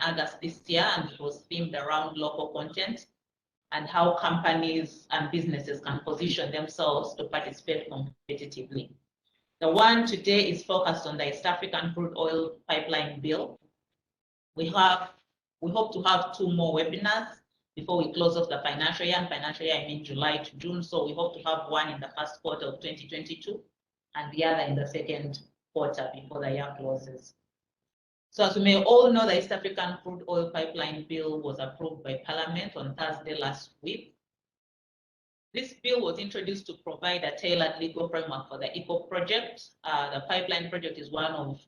August this year, and it was themed around local content and how companies and businesses can position themselves to participate competitively. The one today is focused on the East African Crude Oil Pipeline Bill. We hope to have 2 more webinars before we close off the financial year. And financial year, I mean July to June. So we hope to have one in the first quarter of 2022 and the other in the second quarter before the year closes. So as we may all know, the East African Crude Oil Pipeline Bill was approved by Parliament on Thursday last week. This bill was introduced to provide a tailored legal framework for the EACOP project. The pipeline project is one of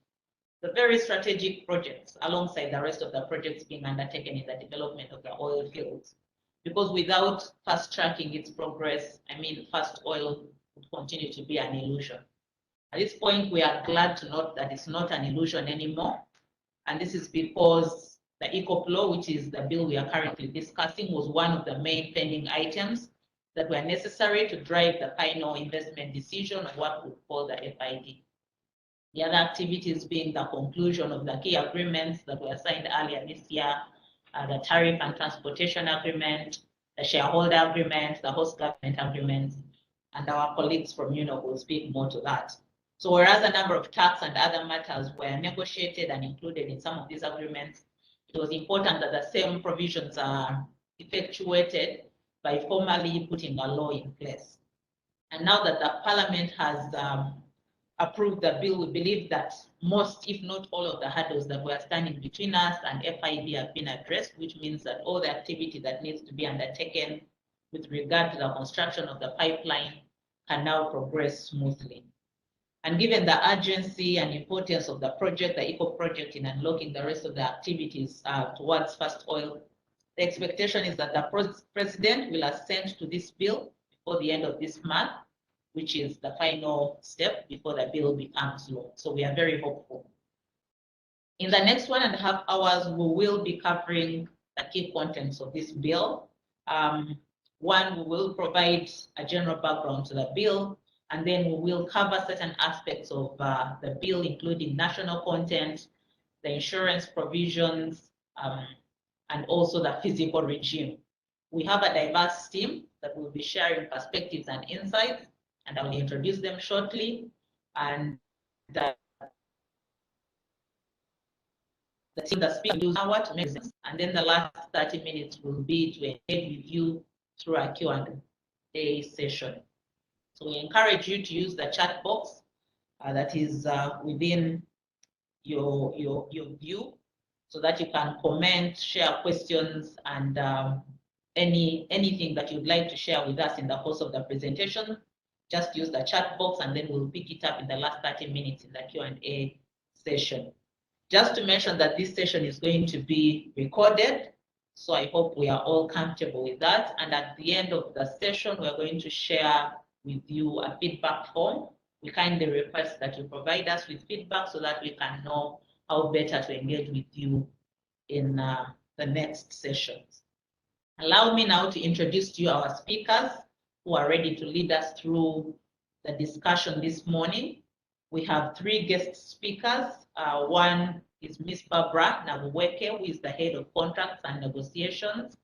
the very strategic projects alongside the rest of the projects being undertaken in the development of the oil fields. Because without fast tracking its progress, fast oil would continue to be an illusion. At this point, we are glad to note that it's not an illusion anymore. And this is because the EACOP law, which is the bill we are currently discussing, was one of the main pending items that were necessary to drive the final investment decision of what we call the FID. The other activities being the conclusion of the key agreements that were signed earlier this year, the tariff and transportation agreement, the shareholder agreement, the host government agreements, and our colleagues from UNOC will speak more to that. So whereas a number of tax and other matters were negotiated and included in some of these agreements, it was important that the same provisions are effectuated by formally putting a law in place. And now that the Parliament has approved the bill, we believe that most, if not all, of the hurdles that were standing between us and FID have been addressed, which means that all the activity that needs to be undertaken with regard to the construction of the pipeline can now progress smoothly. And given the urgency and importance of the project, the EACOP project, in unlocking the rest of the activities towards fast oil, the expectation is that the President will assent to this bill before the end of this month, which is the final step before the bill becomes law. So we are very hopeful. In the next 1.5 hours, we will be covering the key contents of this bill. One, we will provide a general background to the bill, and then we will cover certain aspects of the bill, including national content, the insurance provisions, and also the physical regime. We have a diverse team that will be sharing perspectives and insights, and I will introduce them shortly. And the team that speaks will use an hour to make sense, and then the last 30 minutes will be to engage with you through a Q&A session. So we encourage you to use the chat box that is within your view, so that you can comment, share questions, and anything that you'd like to share with us in the course of the presentation. Just use the chat box, and then we'll pick it up in the last 30 minutes in the Q&A session. Just to mention that this session is going to be recorded, so I hope we are all comfortable with that. And at the end of the session, we're going to share with you a feedback form. We kindly request that you provide us with feedback so that we can know how better to engage with you in the next sessions. Allow me now to introduce to you our speakers who are ready to lead us through the discussion this morning. We have 3 guest speakers. One is Ms. Barbara Nabuweke, who is the head of contracts and negotiations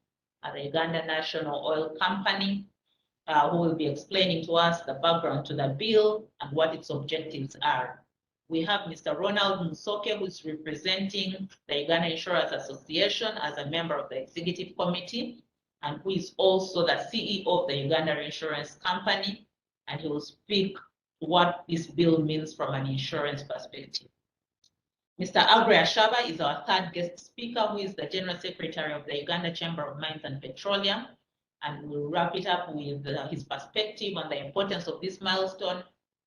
at the Uganda National Oil Company, who will be explaining to us the background to the bill and what its objectives are. We have Mr. Ronald Musoke, who is representing the Uganda Insurance Association as a member of the executive committee, and who is also the CEO of the Uganda Insurance Company, and he will speak to what this bill means from an insurance perspective. Mr. Agre Ashaba is our 3rd guest speaker, who is the General Secretary of the Uganda Chamber of Mines and Petroleum, and we'll wrap it up with his perspective on the importance of this milestone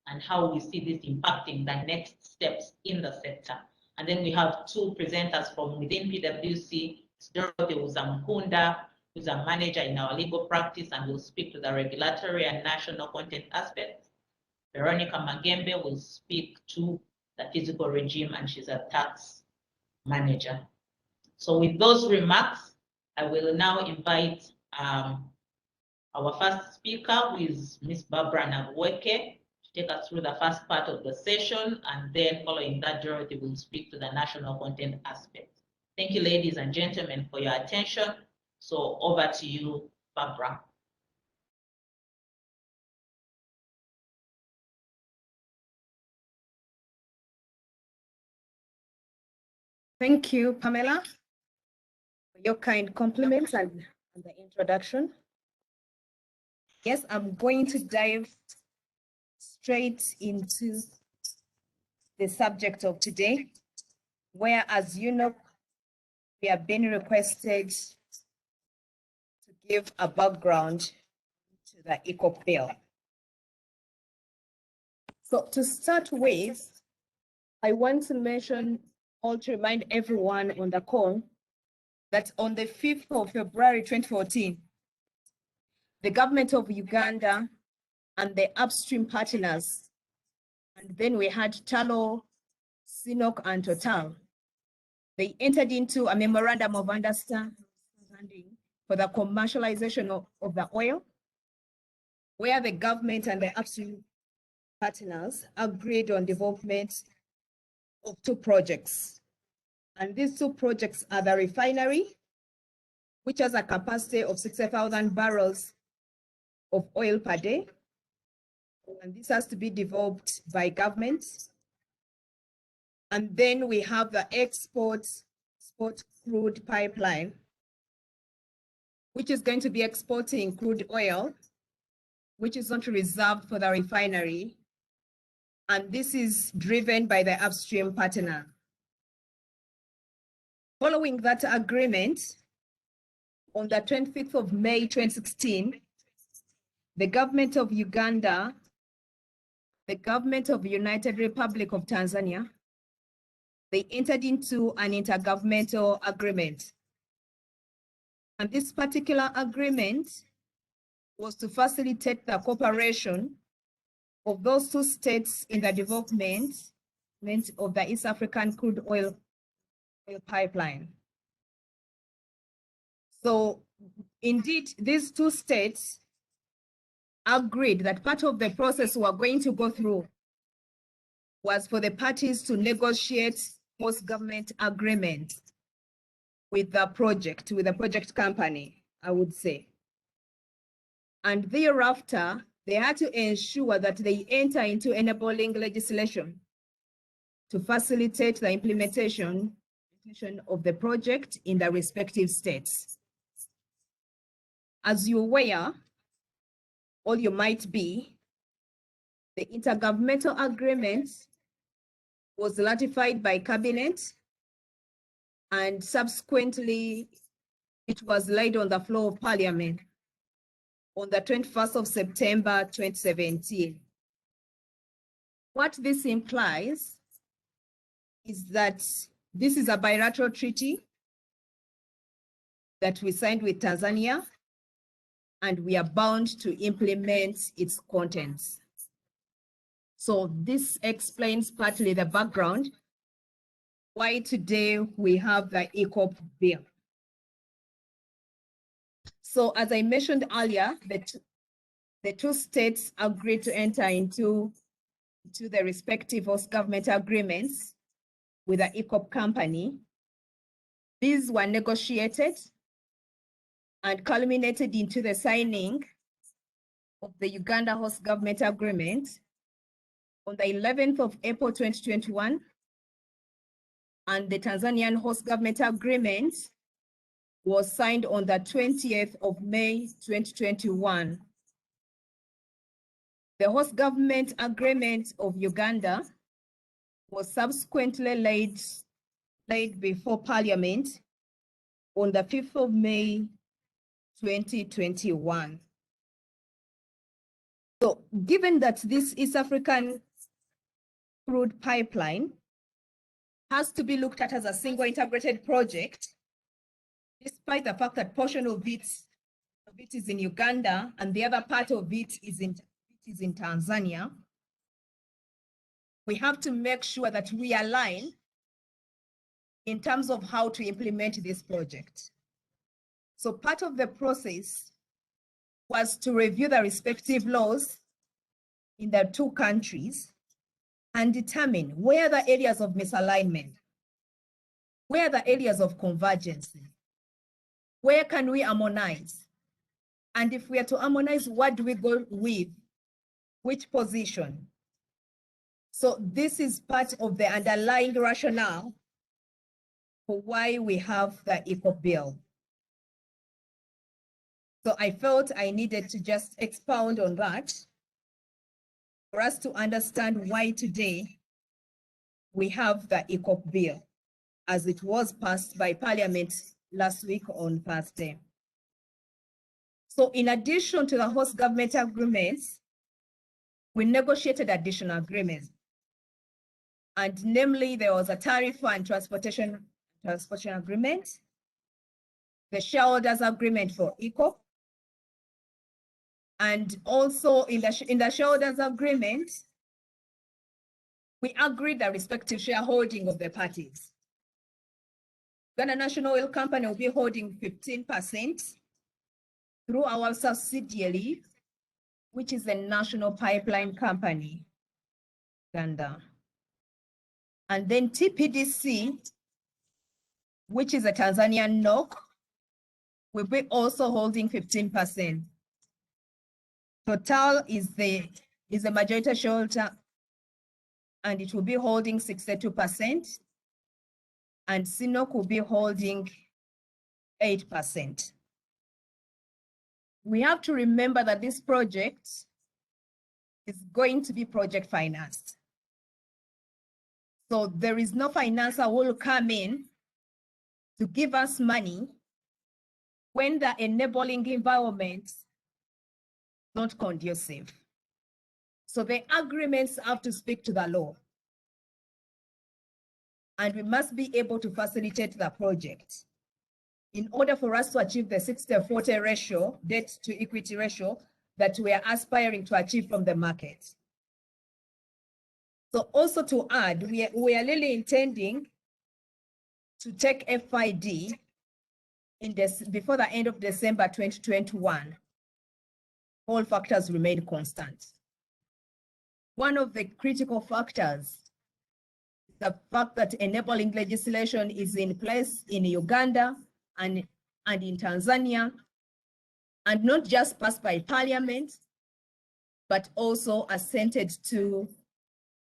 and how we see this impacting the next steps in the sector. And then we have 2 presenters from within PwC, Dorothy Uzamkunda, who's a manager in our legal practice and will speak to the regulatory and national content aspects. Veronica Magembe will speak to the physical regime, and she's a tax manager. So with those remarks, I will now invite our first speaker, who is Ms. Barbara Nabuweke, to take us through the first part of the session, and then following that, Dorothy will speak to the national content aspect. Thank you, ladies and gentlemen, for your attention. So over to you, Barbara. Thank you, Pamela, for your kind compliments and the introduction. Yes, I'm going to dive straight into the subject of today, where, as you know, we have been requested to give a background to the EACOP Bill. So to start with, I want to mention or to remind everyone on the call that on the 5th of February 2014, the government of Uganda and the upstream partners, and then we had Talo, Sinok, and Total, they entered into a memorandum of understanding for the commercialization of the oil, where the government and the upstream partners agreed on development of 2 projects. And these 2 projects are the refinery, which has a capacity of 60,000 barrels of oil per day. And this has to be developed by government. And then we have the export crude pipeline, which is going to be exporting crude oil, which is not reserved for the refinery. And this is driven by the upstream partner. Following that agreement, on the 25th of May 2016, the government of Uganda, the government of the United Republic of Tanzania, they entered into an intergovernmental agreement. And this particular agreement was to facilitate the cooperation of those 2 states in the development of the East African crude oil pipeline. So indeed, these 2 states agreed that part of the process we are going to go through was for the parties to negotiate post-government agreement with the project company, I would say. And thereafter, they had to ensure that they enter into enabling legislation to facilitate the implementation of the project in the respective states. As you're aware, or you might be, the intergovernmental agreement was ratified by cabinet, and subsequently it was laid on the floor of parliament on the 21st of September 2017. What this implies is that this is a bilateral treaty that we signed with Tanzania, and we are bound to implement its contents. So this explains partly the background why today we have the EACOP Bill. So as I mentioned earlier, the 2 states agreed to enter into the respective host government agreements with the EACOP company. These were negotiated and culminated into the signing of the Uganda host government agreement on the 11th of April 2021, and the Tanzanian host government agreement was signed on the 20th of May 2021. The host government agreement of Uganda was subsequently laid before Parliament on the 5th of May 2021. So given that this East African crude pipeline has to be looked at as a single integrated project, despite the fact that portion of it is in Uganda and the other part of it is in Tanzania, we have to make sure that we align in terms of how to implement this project. So part of the process was to review the respective laws in the 2 countries and determine where the areas of misalignment. Where are the areas of convergence? Where can we harmonize? And if we are to harmonize, what do we go with? Which position? So this is part of the underlying rationale for why we have the EACOP Bill. So I felt I needed to just expound on that for us to understand why today we have the EACOP Bill as it was passed by Parliament last week on Thursday. So in addition to the host government agreements, we negotiated additional agreements. And namely, there was a tariff and transportation agreement, the shareholders agreement for EACOP, and also in the shareholders agreement, we agreed the respective shareholding of the parties. Uganda National Oil Company will be holding 15% through our subsidiary, which is the National Pipeline Company, Uganda. And then TPDC, which is a Tanzanian NOC, will be also holding 15%. Total is the majority shareholder, and it will be holding 62%, and CNOC will be holding 8%. We have to remember that this project is going to be project financed. So there is no financer who will come in to give us money when the enabling environment is not conducive. So the agreements have to speak to the law. And we must be able to facilitate the project in order for us to achieve the 60-40 ratio, debt to equity ratio, that we are aspiring to achieve from the market. So also to add, we are really intending to take FID before the end of December 2021. All factors remain constant. One of the critical factors, the fact that enabling legislation is in place in Uganda and in Tanzania, and not just passed by Parliament, but also assented to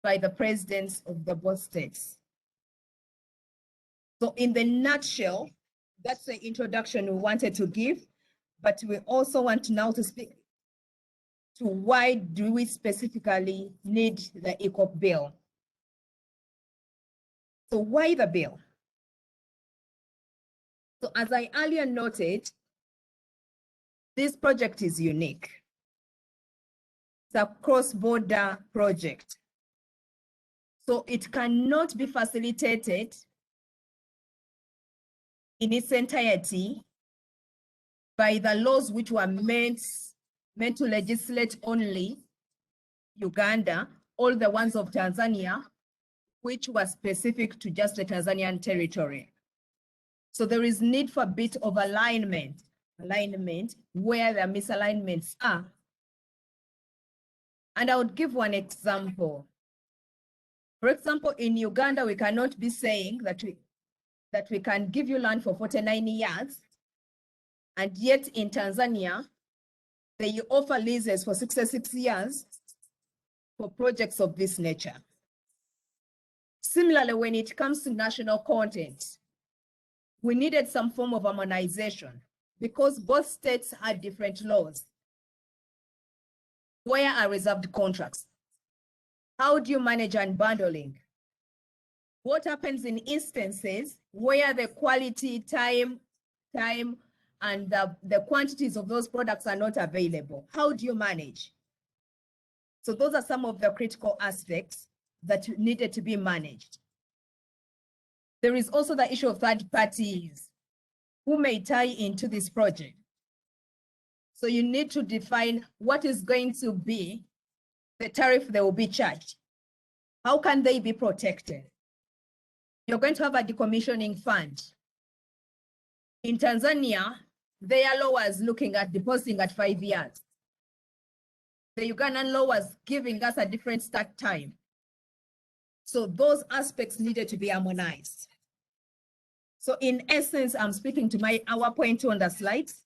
by the presidents of the both states. So in the nutshell, that's the introduction we wanted to give, but we also want now to speak to why do we specifically need the EACOP Bill. So why the bill? So as I earlier noted, this project is unique. It's a cross-border project. So it cannot be facilitated in its entirety by the laws which were meant to legislate only Uganda, all the ones of Tanzania, which were specific to just the Tanzanian territory. So there is need for a bit of alignment where the misalignments are. And I would give one example. For example, in Uganda, we cannot be saying that we can give you land for 49 years, and yet in Tanzania, they offer leases for 66 years for projects of this nature. Similarly, when it comes to national content, we needed some form of harmonization because both states had different laws. Where are reserved contracts? How do you manage unbundling? What happens in instances where the quality, time, and the quantities of those products are not available? How do you manage? So those are some of the critical aspects that needed to be managed. There is also the issue of third parties who may tie into this project. So you need to define what is going to be the tariff they will be charged. How can they be protected? You're going to have a decommissioning fund. In Tanzania, their law was looking at depositing at 5 years. The Ugandan law was giving us a different start time. So those aspects needed to be harmonized. So in essence, I'm speaking to our point 2 on the slides,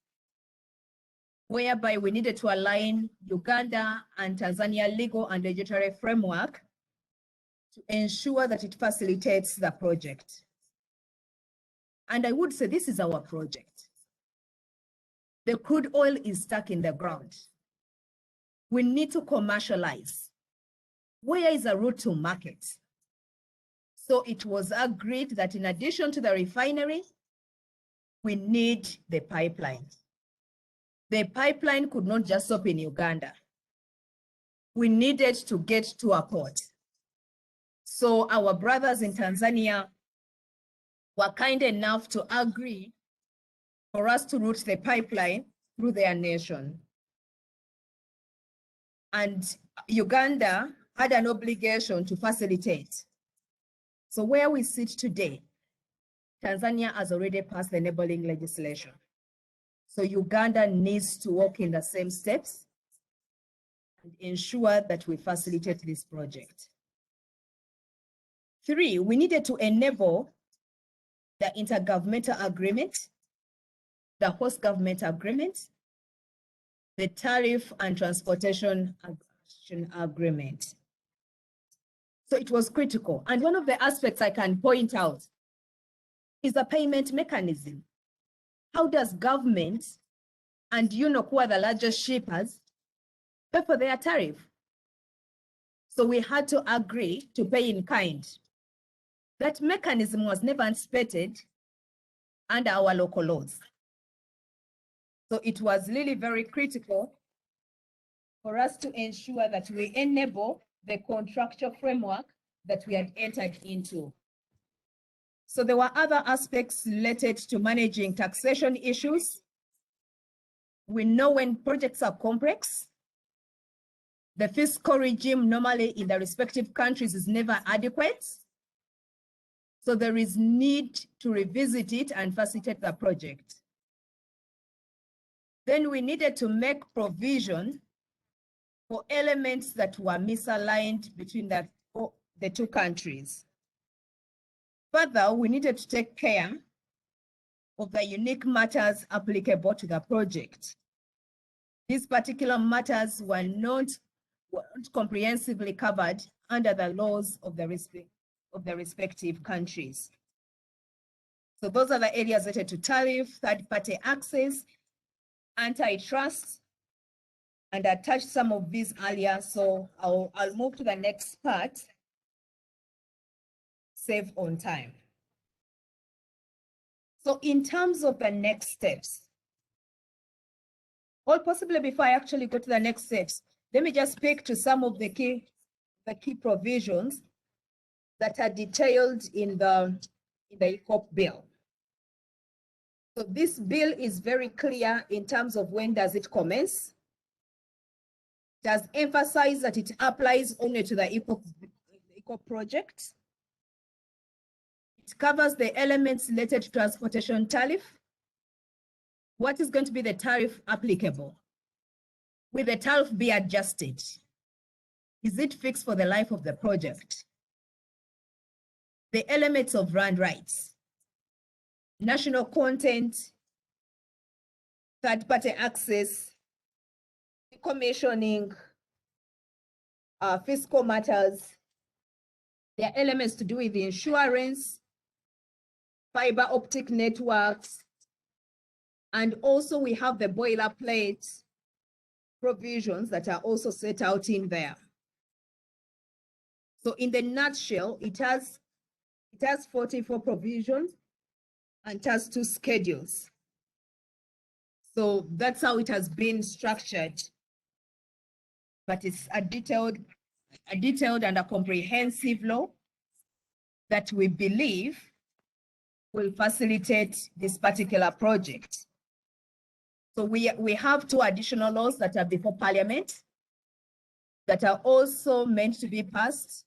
whereby we needed to align Uganda and Tanzania legal and regulatory framework to ensure that it facilitates the project. And I would say this is our project. The crude oil is stuck in the ground. We need to commercialize. Where is the route to market? So it was agreed that in addition to the refinery, we need the pipeline. The pipeline could not just stop in Uganda. We needed to get to a port. So our brothers in Tanzania were kind enough to agree for us to route the pipeline through their nation. And Uganda had an obligation to facilitate. So where we sit today, Tanzania has already passed the enabling legislation. So Uganda needs to walk in the same steps and ensure that we facilitate this project. 3, we needed to enable the Intergovernmental Agreement, the Host Government Agreement, the Tariff and Transportation Agreement. So it was critical. And one of the aspects I can point out is the payment mechanism. How does government and who are the largest shippers pay for their tariff? So we had to agree to pay in kind. That mechanism was never anticipated under our local laws. So it was really very critical for us to ensure that we enable the contractual framework that we had entered into. So there were other aspects related to managing taxation issues. We know when projects are complex, the fiscal regime normally in the respective countries is never adequate. So there is need to revisit it and facilitate the project. Then we needed to make provision for elements that were misaligned between the 2 countries. Further, we needed to take care of the unique matters applicable to the project. These particular matters were not comprehensively covered under the laws of the respective countries. So those are the areas related to tariff, third-party access, antitrust, and I touched some of these earlier, so I'll move to the next part, save on time. So in terms of the next steps, or possibly before I actually go to the next steps, let me just speak to some of the key provisions that are detailed in the EACOP Bill. So this bill is very clear in terms of when does it commence. It has emphasized that it applies only to the EACOP project. It covers the elements related to transportation tariff. What is going to be the tariff applicable? Will the tariff be adjusted? Is it fixed for the life of the project? The elements of land rights, national content, third-party access, decommissioning, fiscal matters. There are elements to do with the insurance, fiber optic networks, and also we have the boilerplate provisions that are also set out in there. So in the nutshell, it has 44 provisions and it has 2 schedules. So that's how it has been structured. But it's a detailed and a comprehensive law that we believe will facilitate this particular project. So we have 2 additional laws that are before Parliament that are also meant to be passed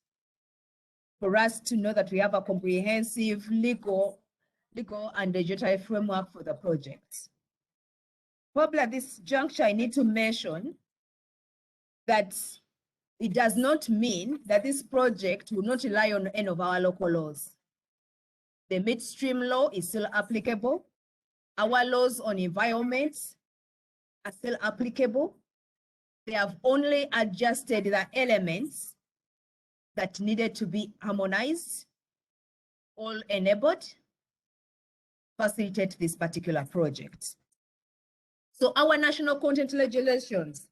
for us to know that we have a comprehensive legal and regulatory framework for the project. Probably at this juncture, I need to mention that it does not mean that this project will not rely on any of our local laws. The midstream law is still applicable. Our laws on environment are still applicable. They have only adjusted the elements that needed to be harmonized, all enabled, facilitate this particular project. So our national content legislations,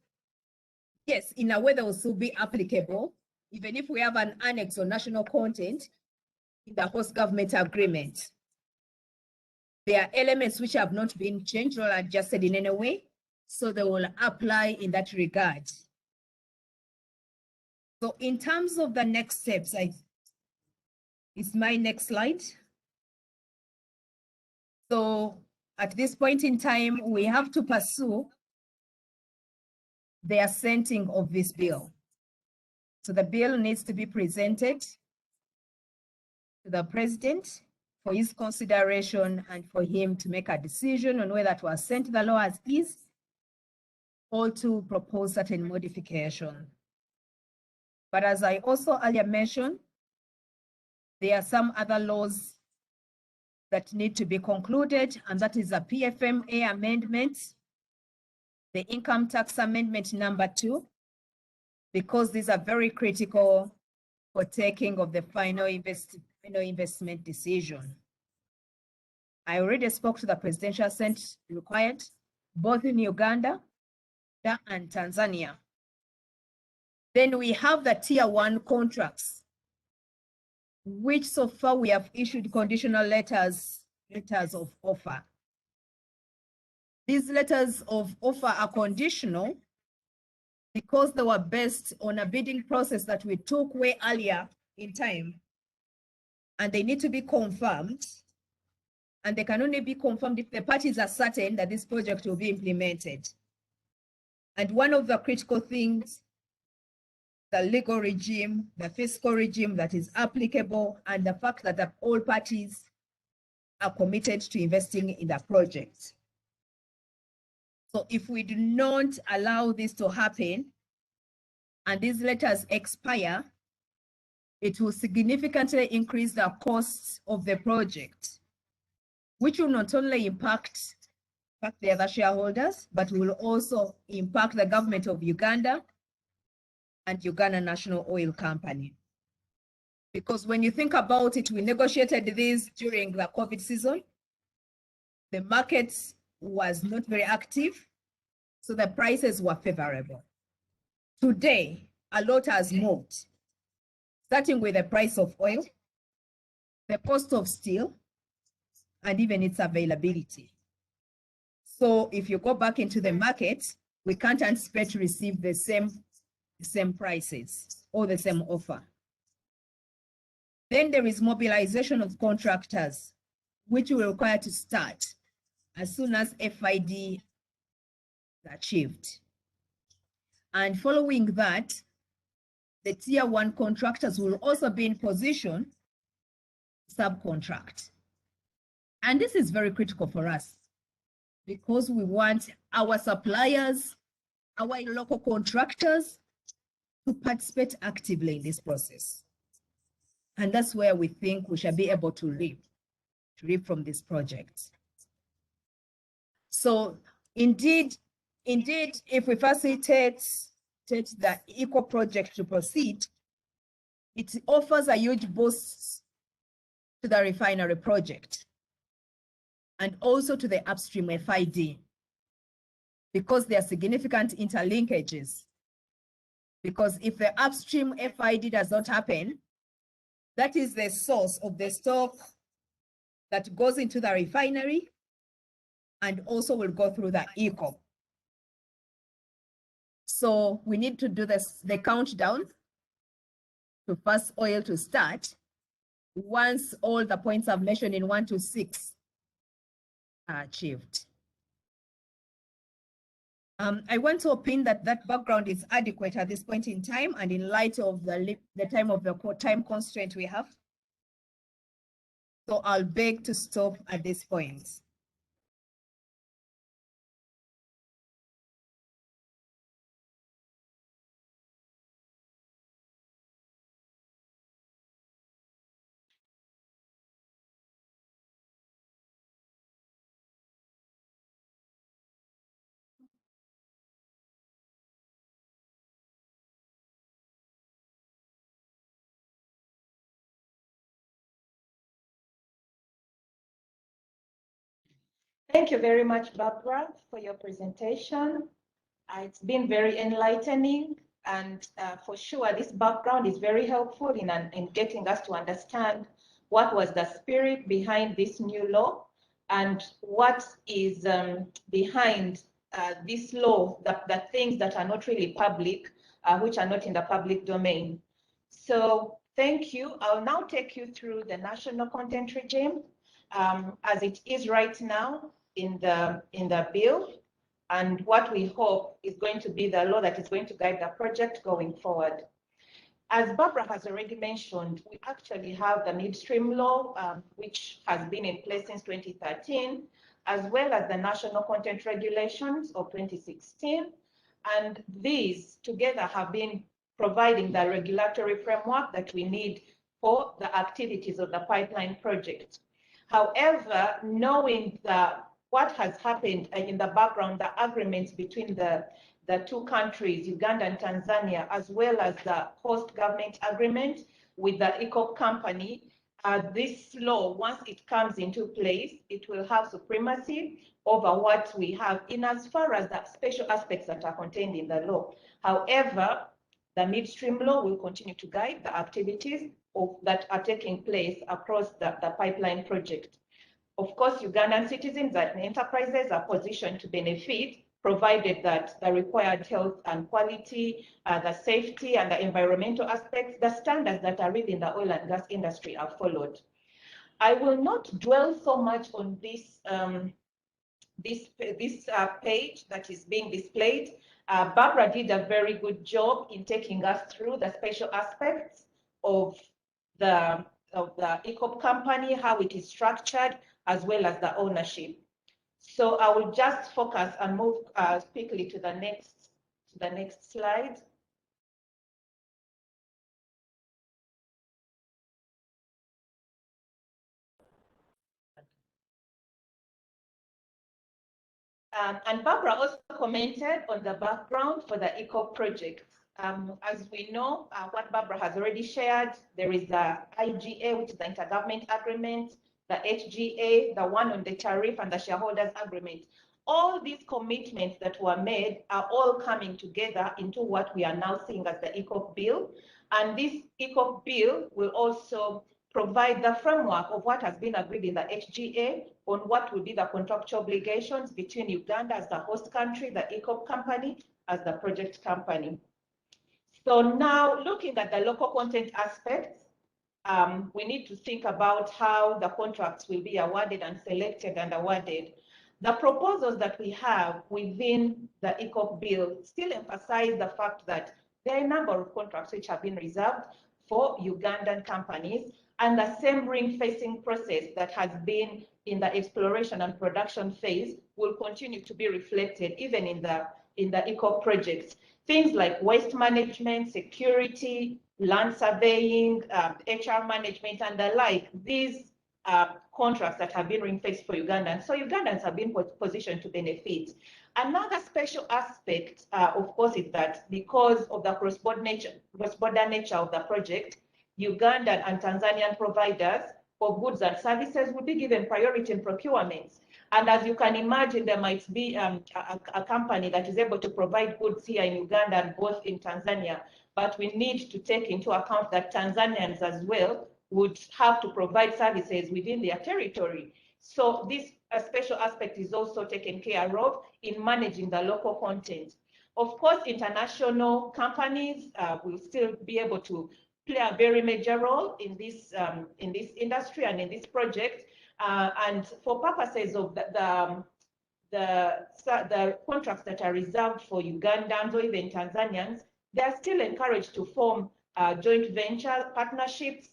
yes, in a way they will still be applicable, even if we have an annex on national content in the host government agreement. There are elements which have not been changed or adjusted in any way, so they will apply in that regard. So in terms of the next steps, it's my next slide. So at this point in time, we have to pursue the assenting of this bill. So the bill needs to be presented to the president for his consideration and for him to make a decision on whether to assent the law as is or to propose certain modification. But as I also earlier mentioned, there are some other laws that need to be concluded, and that is a PFMA amendment, the income tax amendment number 2, because these are very critical for taking of the final investment decision. I already spoke to the presidential assent required, both in Uganda and Tanzania. Then we have the tier 1 contracts, which so far we have issued conditional letters of offer. These letters of offer are conditional because they were based on a bidding process that we took way earlier in time, and they need to be confirmed, and they can only be confirmed if the parties are certain that this project will be implemented. And one of the critical things, the legal regime, the fiscal regime that is applicable, and the fact that all parties are committed to investing in the project. So if we do not allow this to happen and these letters expire, it will significantly increase the costs of the project, which will not only impact the other shareholders, but will also impact the government of Uganda and Uganda National Oil Company. Because when you think about it, we negotiated this during the COVID season. The market was not very active, so the prices were favorable. Today, a lot has moved, starting with the price of oil, the cost of steel, and even its availability. So if you go back into the market, we can't anticipate to receive the same prices or the same offer. Then there is mobilization of contractors, which will require to start as soon as FID is achieved. And following that, the tier 1 contractors will also be in position to subcontract. And this is very critical for us because we want our suppliers, our local contractors to participate actively in this process. And that's where we think we shall be able to reap from this project. So indeed, if we facilitate the EACOP project to proceed, it offers a huge boost to the refinery project and also to the upstream FID, because there are significant interlinkages. Because if the upstream FID does not happen, that is the source of the stock that goes into the refinery and also will go through the EACOP. So we need to do the countdown to first oil to start once all the points I've mentioned in 1 to 6 are achieved. I want to opine that background is adequate at this point in time and in light of the time constraint we have. So I'll beg to stop at this point. Thank you very much, Barbara, for your presentation. It's been very enlightening, and for sure, this background is very helpful in getting us to understand what was the spirit behind this new law and what is behind this law, the things that are not really public, which are not in the public domain. So thank you. I'll now take you through the national content regime as it is right now in the bill, and what we hope is going to be the law that is going to guide the project going forward. As Barbara has already mentioned, we actually have the midstream law, which has been in place since 2013, as well as the national content regulations of 2016. And these together have been providing the regulatory framework that we need for the activities of the pipeline project. However, knowing what has happened in the background, the agreements between the two countries, Uganda and Tanzania, as well as the host government agreement with the EACOP company, this law, once it comes into place, it will have supremacy over what we have in as far as the special aspects that are contained in the law. However, the midstream law will continue to guide the activities that are taking place across the pipeline project. Of course, Ugandan citizens and enterprises are positioned to benefit, provided that the required health and quality, the safety and the environmental aspects, the standards that are within the oil and gas industry are followed. I will not dwell so much on this page that is being displayed. Barbara did a very good job in taking us through the special aspects of the EACOP company, how it is structured, as well as the ownership. So I will just focus and move quickly to the next slide. And Barbara also commented on the background for the EACOP project. As we know, what Barbara has already shared, there is the IGA, which is the Intergovernmental Agreement, the HGA, the one on the tariff, and the shareholders agreement. All these commitments that were made are all coming together into what we are now seeing as the EACOP Bill. And this EACOP Bill will also provide the framework of what has been agreed in the HGA on what will be the contractual obligations between Uganda as the host country, the EACOP company as the project company. So now looking at the local content aspects, we need to think about how the contracts will be awarded and selected and awarded. The proposals that we have within the EACOP bill still emphasize the fact that there are a number of contracts which have been reserved for Ugandan companies, and the same ring-fencing process that has been in the exploration and production phase will continue to be reflected even in the EACOP projects. Things like waste management, security, land surveying, HR management, and the like, these contracts that have been ring-fenced for Ugandans. So Ugandans have been positioned to benefit. Another special aspect, of course, is that because of the cross-border nature of the project, Ugandan and Tanzanian providers of goods and services will be given priority in procurements. And as you can imagine, there might be a company that is able to provide goods here in Uganda and both in Tanzania, but we need to take into account that Tanzanians as well would have to provide services within their territory. So this special aspect is also taken care of in managing the local content. Of course, international companies will still be able to play a very major role in this industry and in this project. And for purposes of the contracts that are reserved for Ugandans or even Tanzanians, they are still encouraged to form joint venture partnerships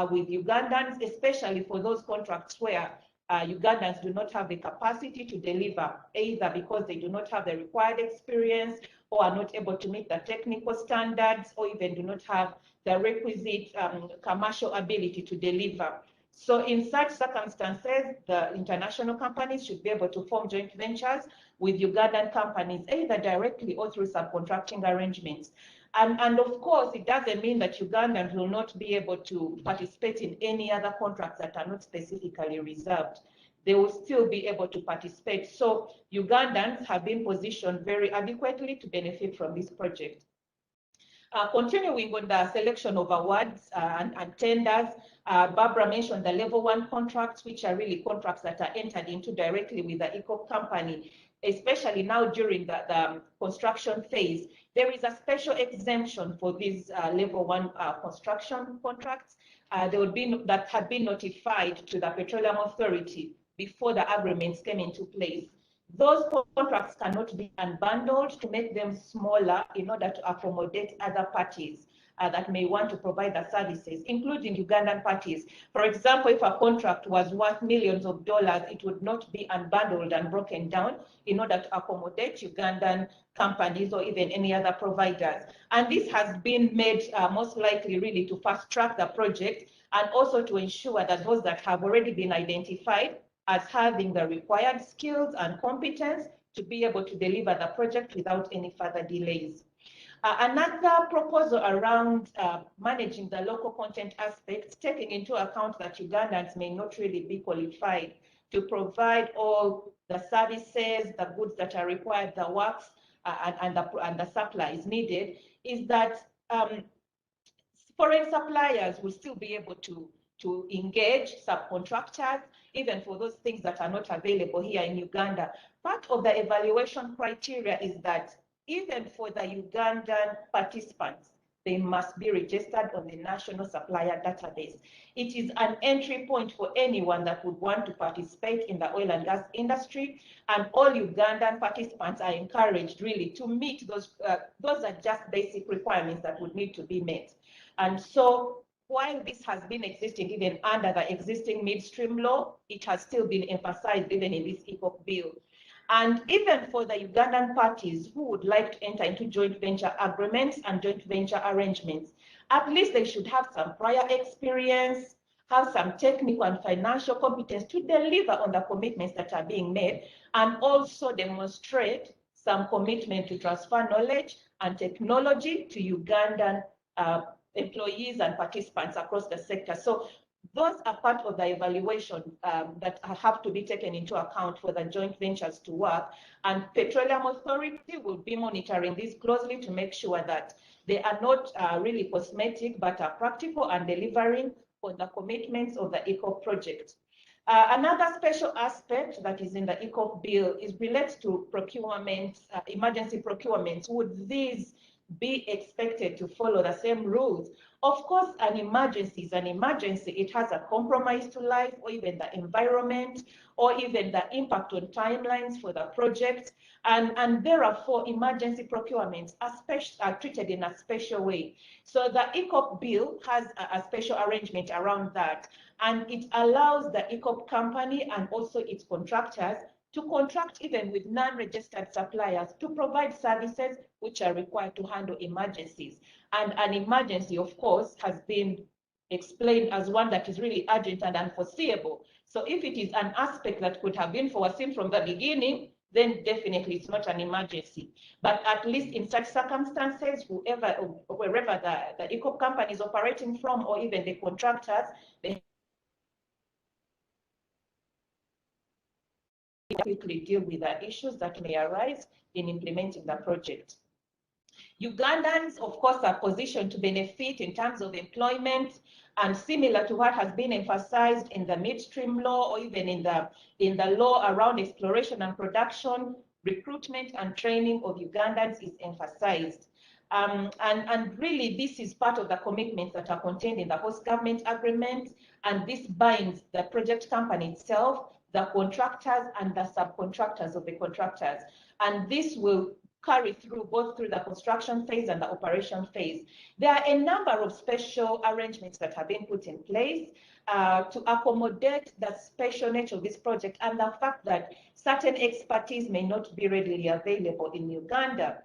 with Ugandans, especially for those contracts where Ugandans do not have the capacity to deliver, either because they do not have the required experience or are not able to meet the technical standards or even do not have the requisite commercial ability to deliver. So in such circumstances, the international companies should be able to form joint ventures with Ugandan companies, either directly or through subcontracting arrangements. And of course, it doesn't mean that Ugandans will not be able to participate in any other contracts that are not specifically reserved. they will still be able to participate. So Ugandans have been positioned very adequately to benefit from this project. Continuing on the selection of awards and tenders, Barbara mentioned the level 1 contracts, which are really contracts that are entered into directly with the EACOP company, especially now during the construction phase. There is a special exemption for these level 1 construction contracts. That had been notified to the Petroleum Authority before the agreements came into place. Those contracts cannot be unbundled to make them smaller in order to accommodate other parties that may want to provide the services, including Ugandan parties. For example, if a contract was worth millions of dollars, it would not be unbundled and broken down in order to accommodate Ugandan companies or even any other providers. And this has been made most likely really to fast track the project and also to ensure that those that have already been identified as having the required skills and competence to be able to deliver the project without any further delays. Another proposal around managing the local content aspects, taking into account that Ugandans may not really be qualified to provide all the services, the goods that are required, the works, and the supplies needed, is that foreign suppliers will still be able to engage subcontractors, even for those things that are not available here in Uganda. Part of the evaluation criteria is that even for the Ugandan participants, they must be registered on the National Supplier Database. It is an entry point for anyone that would want to participate in the oil and gas industry, and all Ugandan participants are encouraged really to meet those are just basic requirements that would need to be met. And so while this has been existing even under the existing midstream law, it has still been emphasized even in this EACOP bill. And even for the Ugandan parties who would like to enter into joint venture agreements and joint venture arrangements, at least they should have some prior experience, have some technical and financial competence to deliver on the commitments that are being made, and also demonstrate some commitment to transfer knowledge and technology to Ugandan employees and participants across the sector. So those are part of the evaluation that have to be taken into account for the joint ventures to work. And Petroleum Authority will be monitoring this closely to make sure that they are not really cosmetic, but are practical and delivering on the commitments of the EACOP project. Another special aspect that is in the EACOP bill is related to procurement, emergency procurements. Would these be expected to follow the same rules? Of course, an emergency is an emergency. It has a compromise to life, or even the environment, or even the impact on timelines for the project. And therefore, emergency procurements are treated in a special way. So the EACOP bill has a special arrangement around that. And it allows the EACOP company and also its contractors to contract even with non-registered suppliers to provide services which are required to handle emergencies. And an emergency, of course, has been explained as one that is really urgent and unforeseeable. So if it is an aspect that could have been foreseen from the beginning, then definitely it's not an emergency. But at least in such circumstances, wherever the EACOP company is operating from, or even the contractors, they quickly deal with the issues that may arise in implementing the project. Ugandans, of course, are positioned to benefit in terms of employment, and similar to what has been emphasized in the midstream law, or even in the law around exploration and production, recruitment and training of Ugandans is emphasized. And really, this is part of the commitments that are contained in the host government agreement, and this binds the project company itself, the contractors and the subcontractors of the contractors. And this will carry through both through the construction phase and the operation phase. There are a number of special arrangements that have been put in place to accommodate the special nature of this project and the fact that certain expertise may not be readily available in Uganda.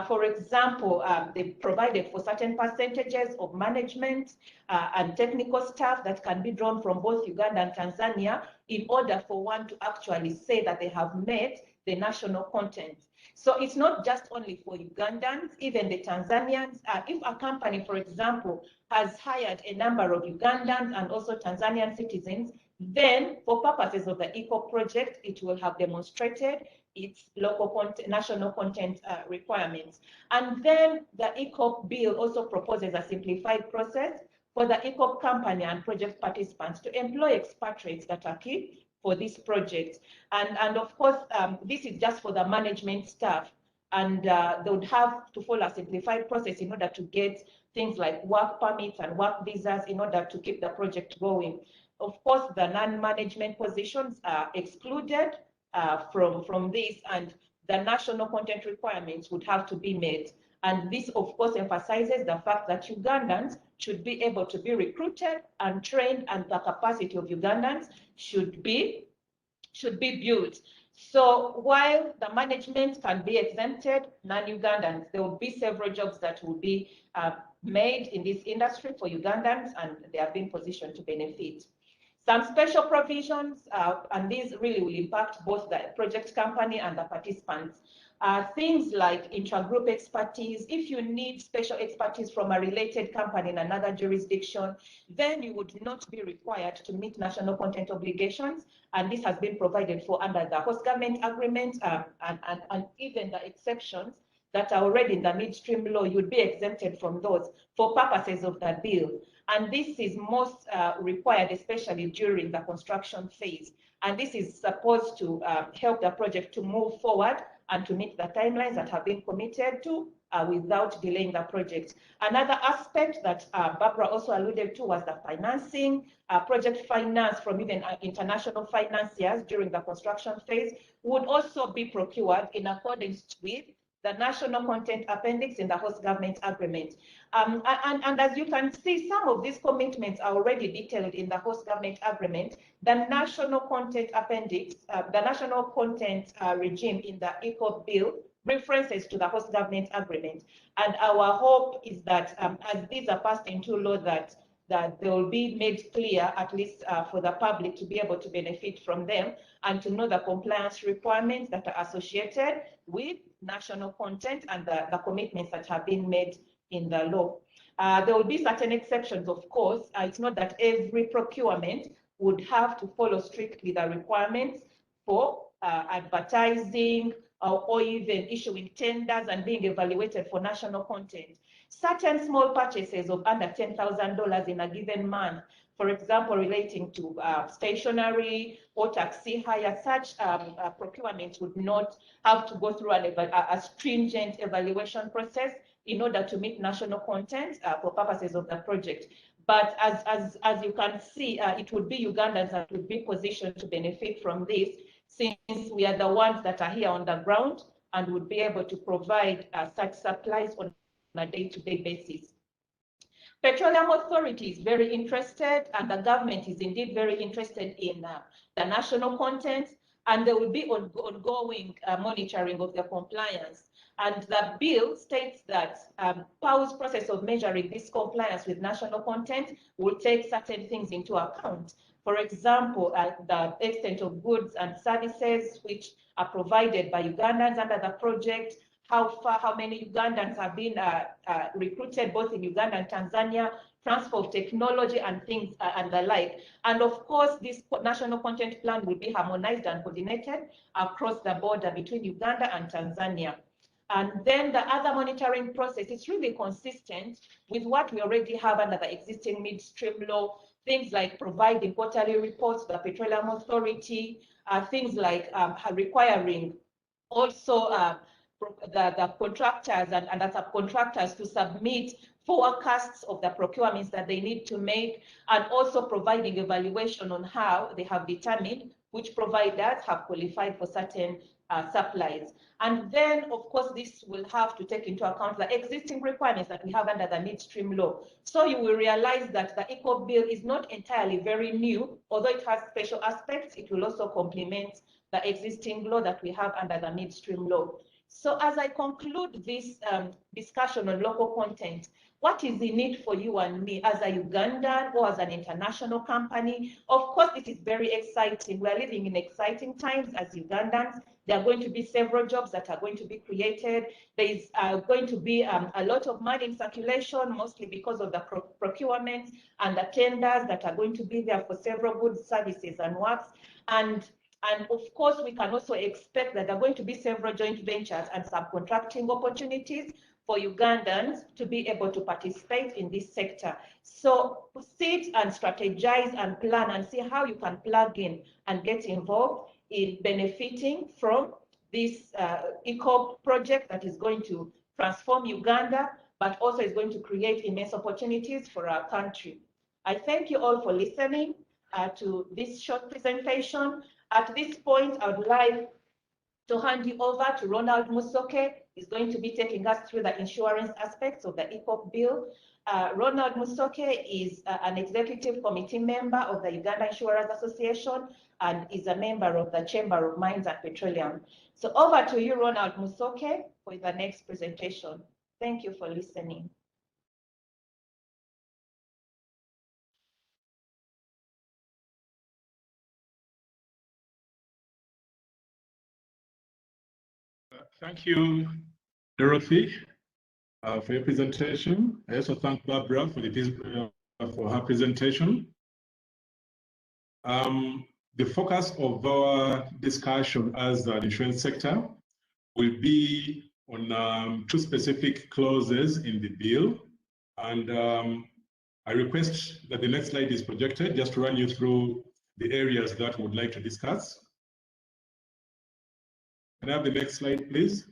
For example, they provided for certain percentages of management and technical staff that can be drawn from both Uganda and Tanzania in order for one to actually say that they have met the national content. So it's not just only for Ugandans, even the Tanzanians. If a company, for example, has hired a number of Ugandans and also Tanzanian citizens, Then, for purposes of the EACOP project, it will have demonstrated its local content, national content requirements. And then the EACOP bill also proposes a simplified process for the EACOP company and project participants to employ expatriates that are key for this project. And of course, this is just for the management staff. And they would have to follow a simplified process in order to get things like work permits and work visas in order to keep the project going. Of course, the non-management positions are excluded from this, and the national content requirements would have to be met. And this, of course, emphasizes the fact that Ugandans should be able to be recruited and trained, and the capacity of Ugandans should be built. So while the management can be exempted, non-Ugandans, there will be several jobs that will be made in this industry for Ugandans, and they have been positioned to benefit. Some special provisions, and these really will impact both the project company and the participants. Things like intra-group expertise. If you need special expertise from a related company in another jurisdiction, then you would not be required to meet national content obligations. And this has been provided for under the host government agreement, and even the exceptions that are already in the midstream law, you'd be exempted from those for purposes of the bill. And this is most required, especially during the construction phase. And this is supposed to help the project to move forward and to meet the timelines that have been committed to without delaying the project. Another aspect that Barbara also alluded to was the financing, project finance from even international financiers during the construction phase would also be procured in accordance with the national content appendix in the host government agreement. And as you can see, some of these commitments are already detailed in the host government agreement. The national content appendix, the national content regime in the EACOP bill references to the host government agreement. And our hope is that as these are passed into law, that they will be made clear, at least for the public, to be able to benefit from them and to know the compliance requirements that are associated with national content and the commitments that have been made in the law. There will be certain exceptions, of course. It's not that every procurement would have to follow strictly the requirements for advertising or even issuing tenders and being evaluated for national content. Certain small purchases of under $10,000 in a given month, for example, relating to stationery or taxi hire, such procurement would not have to go through a stringent evaluation process in order to meet national content for purposes of the project. But as you can see, it would be Ugandans that would be positioned to benefit from this, since we are the ones that are here on the ground and would be able to provide such supplies on a day-to-day basis. Petroleum Authority is very interested, and the government is indeed very interested in the national content, and there will be ongoing monitoring of the compliance. And the bill states that PAU's process of measuring this compliance with national content will take certain things into account. For example, the extent of goods and services which are provided by Ugandans under the project, how many Ugandans have been recruited both in Uganda and Tanzania, transfer of technology and things and the like. And of course, this national content plan will be harmonized and coordinated across the border between Uganda and Tanzania. And then the other monitoring process is really consistent with what we already have under the existing midstream law, things like providing quarterly reports to the Petroleum Authority, things like requiring also the contractors and the subcontractors to submit forecasts of the procurements that they need to make, and also providing evaluation on how they have determined which providers have qualified for certain supplies. And then, of course, this will have to take into account the existing requirements that we have under the midstream law. So you will realize that the EACOP bill is not entirely very new, although it has special aspects. It will also complement the existing law that we have under the midstream law. So as I conclude this discussion on local content, what is in it for you and me as a Ugandan or as an international company? Of course, it is very exciting. We're living in exciting times as Ugandans. There are going to be several jobs that are going to be created. There is going to be a lot of money in circulation, mostly because of the procurement and the tenders that are going to be there for several goods, services, and works. And of course, we can also expect that there are going to be several joint ventures and subcontracting opportunities for Ugandans to be able to participate in this sector. So sit and strategize and plan and see how you can plug in and get involved in benefiting from this EACOP project that is going to transform Uganda, but also is going to create immense opportunities for our country. I thank you all for listening to this short presentation. At this point, I would like to hand you over to Ronald Musoke. He's going to be taking us through the insurance aspects of the EACOP bill. Ronald Musoke is an executive committee member of the Uganda Insurers Association and is a member of the Chamber of Mines and Petroleum. So over to you, Ronald Musoke, for the next presentation. Thank you for listening. Thank you, Dorothy, for your presentation. I also thank Barbara for her presentation. The focus of our discussion as the insurance sector will be on two specific clauses in the bill. And I request that the next slide is projected just to run you through the areas that we would like to discuss. Can I have the next slide, please?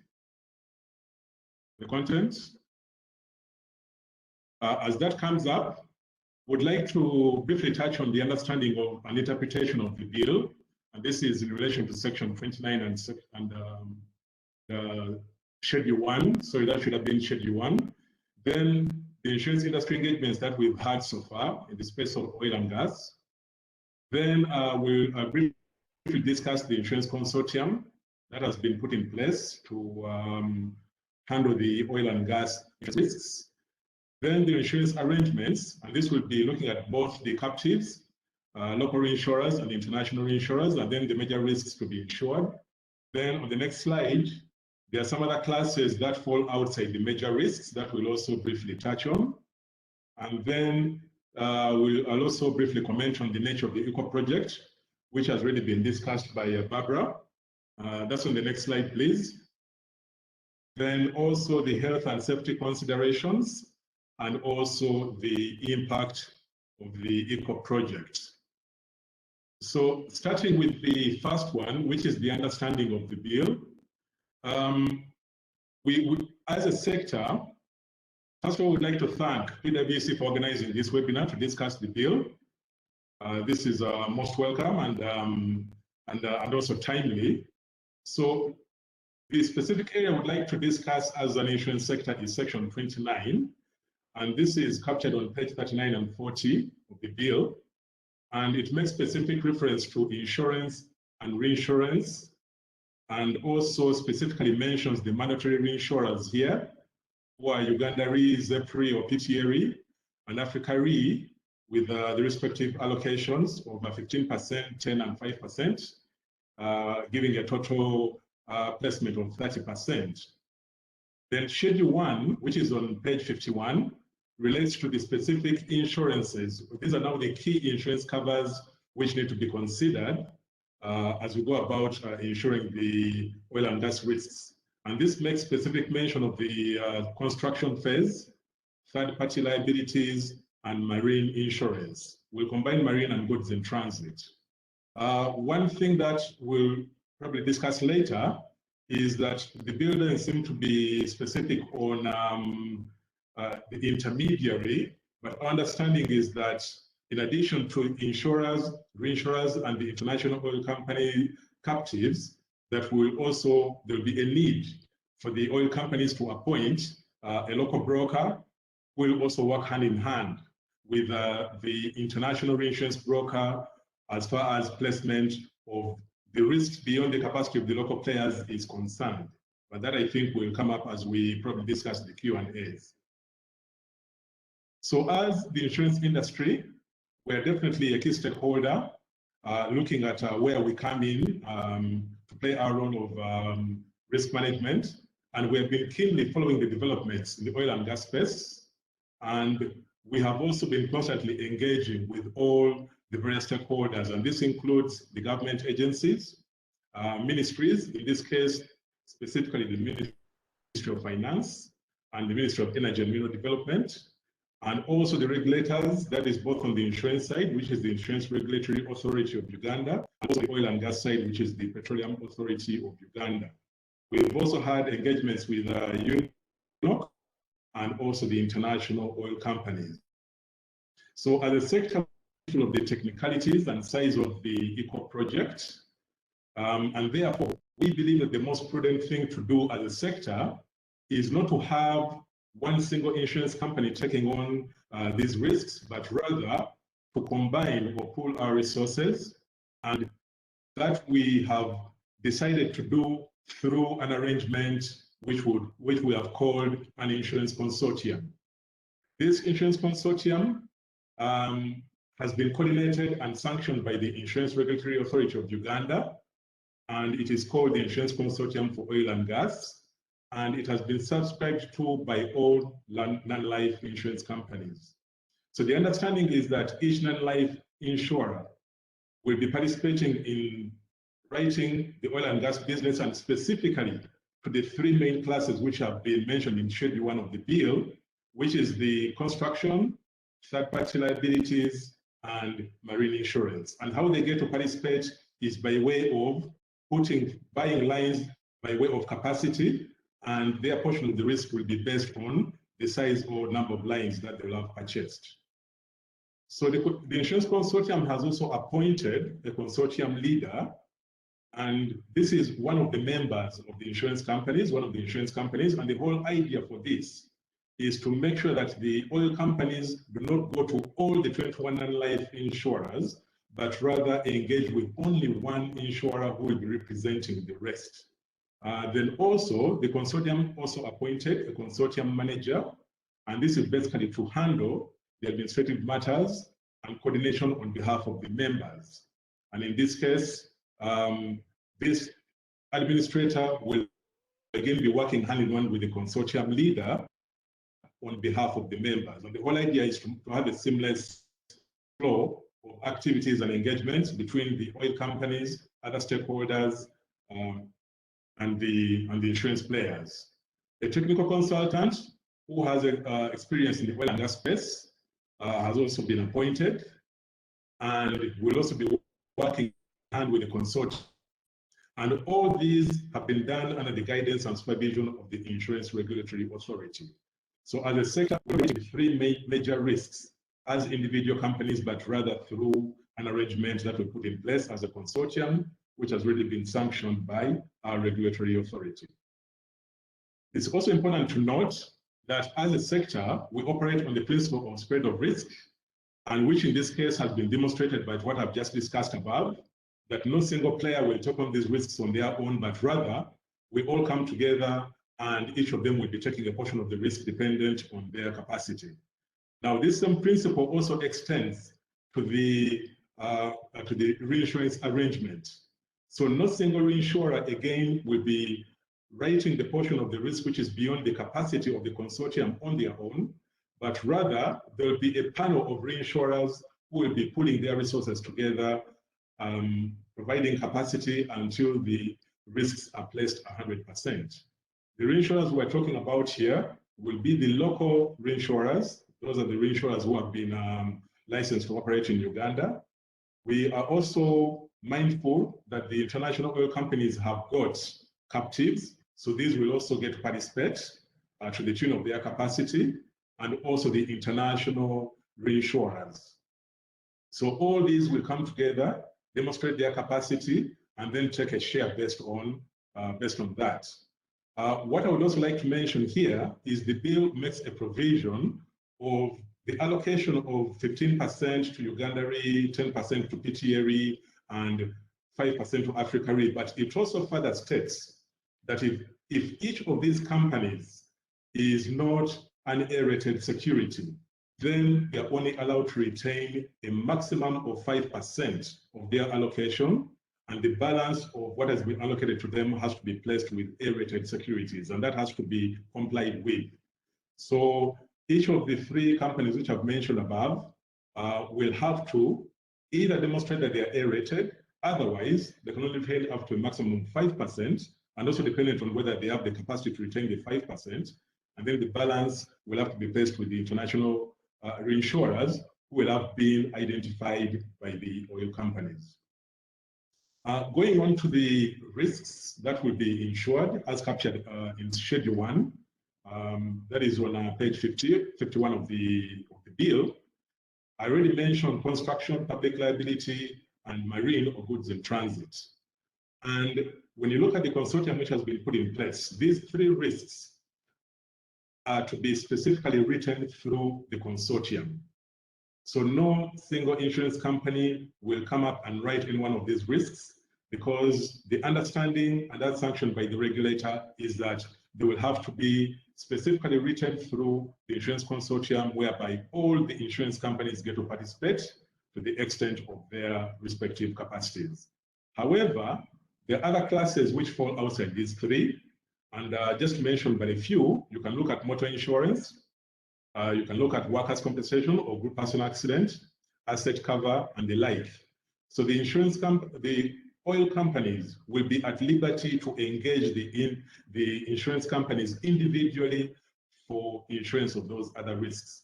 The contents. As that comes up, would like to briefly touch on the understanding of and interpretation of the bill. And this is in relation to section 29 and schedule 1. So that should have been schedule 1. Then the insurance industry engagements that we've had so far in the space of oil and gas. Then we'll briefly discuss the insurance consortium that has been put in place to handle the oil and gas risks. Then the insurance arrangements, and this will be looking at both the captives, local reinsurers and international reinsurers, and then the major risks to be insured. Then on the next slide, there are some other classes that fall outside the major risks that we'll also briefly touch on. And then I'll also briefly comment on the nature of the EACOP project, which has already been discussed by Barbara. That's on the next slide, please. Then also the health and safety considerations, and also the impact of the EACOP project. So starting with the first one, which is the understanding of the bill. We as a sector, first of all, we'd like to thank PwC for organizing this webinar to discuss the bill. This is most welcome and also timely. So the specific area I would like to discuss as an insurance sector is section 29. And this is captured on page 39 and 40 of the bill. And it makes specific reference to insurance and reinsurance, and also specifically mentions the mandatory reinsurers here, who are Uganda Re, ZEP Re or PTA Re, and Africa Re, with the respective allocations of 15%, 10 and 5%, giving a total placement of 30%. Then Schedule 1, which is on page 51, relates to the specific insurances. These are now the key insurance covers which need to be considered as we go about insuring the oil and gas risks. And this makes specific mention of the construction phase, third-party liabilities, and marine insurance. We'll combine marine and goods in transit. One thing that we'll probably discuss later is that the bill doesn't seem to be specific on the intermediary, but our understanding is that in addition to insurers, reinsurers, and the international oil company captives, that will also, there'll be a need for the oil companies to appoint a local broker who will also work hand in hand with the international reinsurance broker as far as placement of the risks beyond the capacity of the local players is concerned. but that I think will come up as we probably discuss the Q&As. So as the insurance industry, we're definitely a key stakeholder looking at where we come in to play our role of risk management. And we have been keenly following the developments in the oil and gas space. And we have also been constantly engaging with all the various stakeholders. And this includes the government agencies, ministries, in this case, specifically the Ministry of Finance and the Ministry of Energy and Mineral Development, and also the regulators, that is both on the insurance side, which is the Insurance Regulatory Authority of Uganda, and also the oil and gas side, which is the Petroleum Authority of Uganda. We've also had engagements with EACOP and also the international oil companies. So as a sector of the technicalities and size of the EACOP project, and therefore, we believe that the most prudent thing to do as a sector is not to have one single insurance company taking on these risks, but rather to combine or pool our resources, and that we have decided to do through an arrangement which we have called an insurance consortium. This insurance consortium has been coordinated and sanctioned by the Insurance Regulatory Authority of Uganda, and it is called the Insurance Consortium for Oil and Gas, and it has been subscribed to by all non-life insurance companies. So the understanding is that each non-life insurer will be participating in writing the oil and gas business, and specifically to the three main classes which have been mentioned in Schedule 1 of the bill, which is the construction, third-party liabilities, and marine insurance. And how they get to participate is by way of buying lines by way of capacity, and their portion of the risk will be based on the size or number of lines that they will have purchased. So the insurance consortium has also appointed a consortium leader, and this is one of the members of the insurance companies, and the whole idea for this is to make sure that the oil companies do not go to all the 21 non-life insurers, but rather engage with only one insurer who will be representing the rest. Then also, the consortium also appointed a consortium manager, and this is basically to handle the administrative matters and coordination on behalf of the members. And in this case, this administrator will again be working hand in hand with the consortium leader on behalf of the members. And the whole idea is to have a seamless flow of activities and engagements between the oil companies, other stakeholders, and the insurance players. A technical consultant who has experience in the oil and gas space has also been appointed, and will also be working hand with the consortium. And all these have been done under the guidance and supervision of the Insurance Regulatory Authority. So as a sector, we have three major risks as individual companies, but rather through an arrangement that we put in place as a consortium, which has already been sanctioned by our regulatory authority. It's also important to note that as a sector, we operate on the principle of spread of risk, and which in this case has been demonstrated by what I've just discussed above, that no single player will take on these risks on their own, but rather we all come together and each of them will be taking a portion of the risk dependent on their capacity. Now, this same principle also extends to the reinsurance arrangement. So no single reinsurer, again, will be writing the portion of the risk which is beyond the capacity of the consortium on their own, but rather there will be a panel of reinsurers who will be pulling their resources together, providing capacity until the risks are placed 100%. The reinsurers we're talking about here will be the local reinsurers. Those are the reinsurers who have been licensed to operate in Uganda. We are also mindful that the international oil companies have got captives, so these will also get to participate to the tune of their capacity, and also the international reinsurers. So all these will come together, demonstrate their capacity, and then take a share based on that. What I would also like to mention here is the bill makes a provision of the allocation of 15% to Uganda Re, 10% to PTA Re, and 5% to Africa Re, but it also further states that if each of these companies is not an A-rated security, then they are only allowed to retain a maximum of 5% of their allocation, and the balance of what has been allocated to them has to be placed with A-rated securities, and that has to be complied with. So each of the three companies which I've mentioned above will have to either demonstrate that they are A-rated, otherwise they can only retain up to a maximum of 5%, and also dependent on whether they have the capacity to retain the 5%, and then the balance will have to be placed with the international reinsurers who will have been identified by the oil companies. Going on to the risks that will be insured as captured in Schedule 1, that is on page 51 of the bill. I already mentioned construction, public liability, and marine or goods in transit. And when you look at the consortium which has been put in place, these three risks are to be specifically written through the consortium. So no single insurance company will come up and write in one of these risks, because the understanding and that sanctioned by the regulator is that they will have to be specifically written through the insurance consortium, whereby all the insurance companies get to participate to the extent of their respective capacities. However, there are other classes which fall outside these three, and just mentioned by a few. You can look at motor insurance, you can look at workers' compensation or group personal accident, asset cover, and the like. So the the oil companies will be at liberty to engage the insurance companies individually for insurance of those other risks.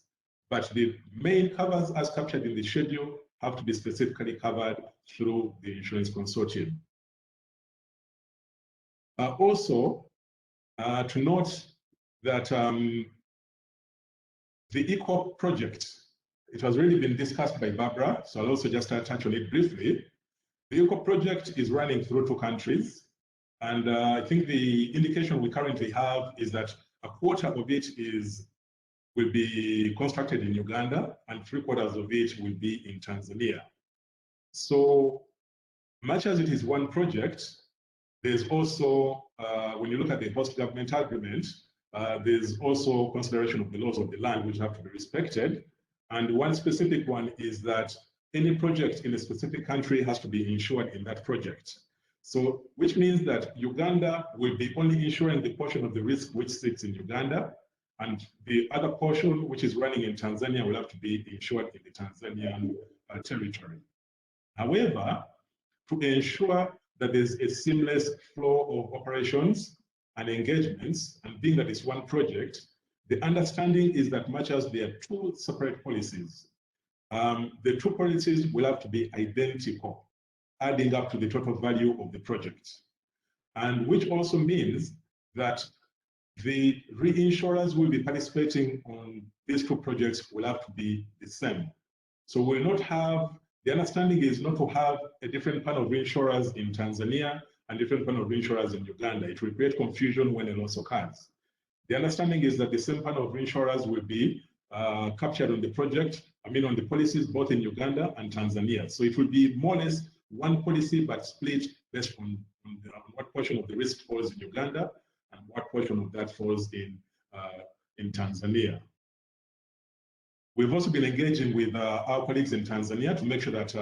But the main covers as captured in the schedule have to be specifically covered through the insurance consortium. Also, to note that the EACOP project, it has already been discussed by Barbara, so I'll also just touch on it briefly. The EACOP project is running through 2 countries, and I think the indication we currently have is that a quarter of it will be constructed in Uganda, and 3/4 of it will be in Tanzania. So much as it is one project, there's also, when you look at the host governmental agreement, there's also consideration of the laws of the land which have to be respected. And one specific one is that any project in a specific country has to be insured in that project. So, which means that Uganda will be only insuring the portion of the risk which sits in Uganda, and the other portion which is running in Tanzania will have to be insured in the Tanzanian territory. However, to ensure that there's a seamless flow of operations and engagements, and being that it's one project, the understanding is that much as there are 2 separate policies, the 2 policies will have to be identical, adding up to the total value of the project. And which also means that the reinsurers will be participating on these 2 projects will have to be the same. So we'll not have, the understanding is not to have a different panel of reinsurers in Tanzania and different panel of reinsurers in Uganda. It will create confusion when a loss occurs. The understanding is that the same panel of reinsurers will be captured on the project, on the policies both in Uganda and Tanzania. So it will be more or less one policy, but split based on what portion of the risk falls in Uganda and what portion of that falls in Tanzania. We've also been engaging with our colleagues in Tanzania to make sure that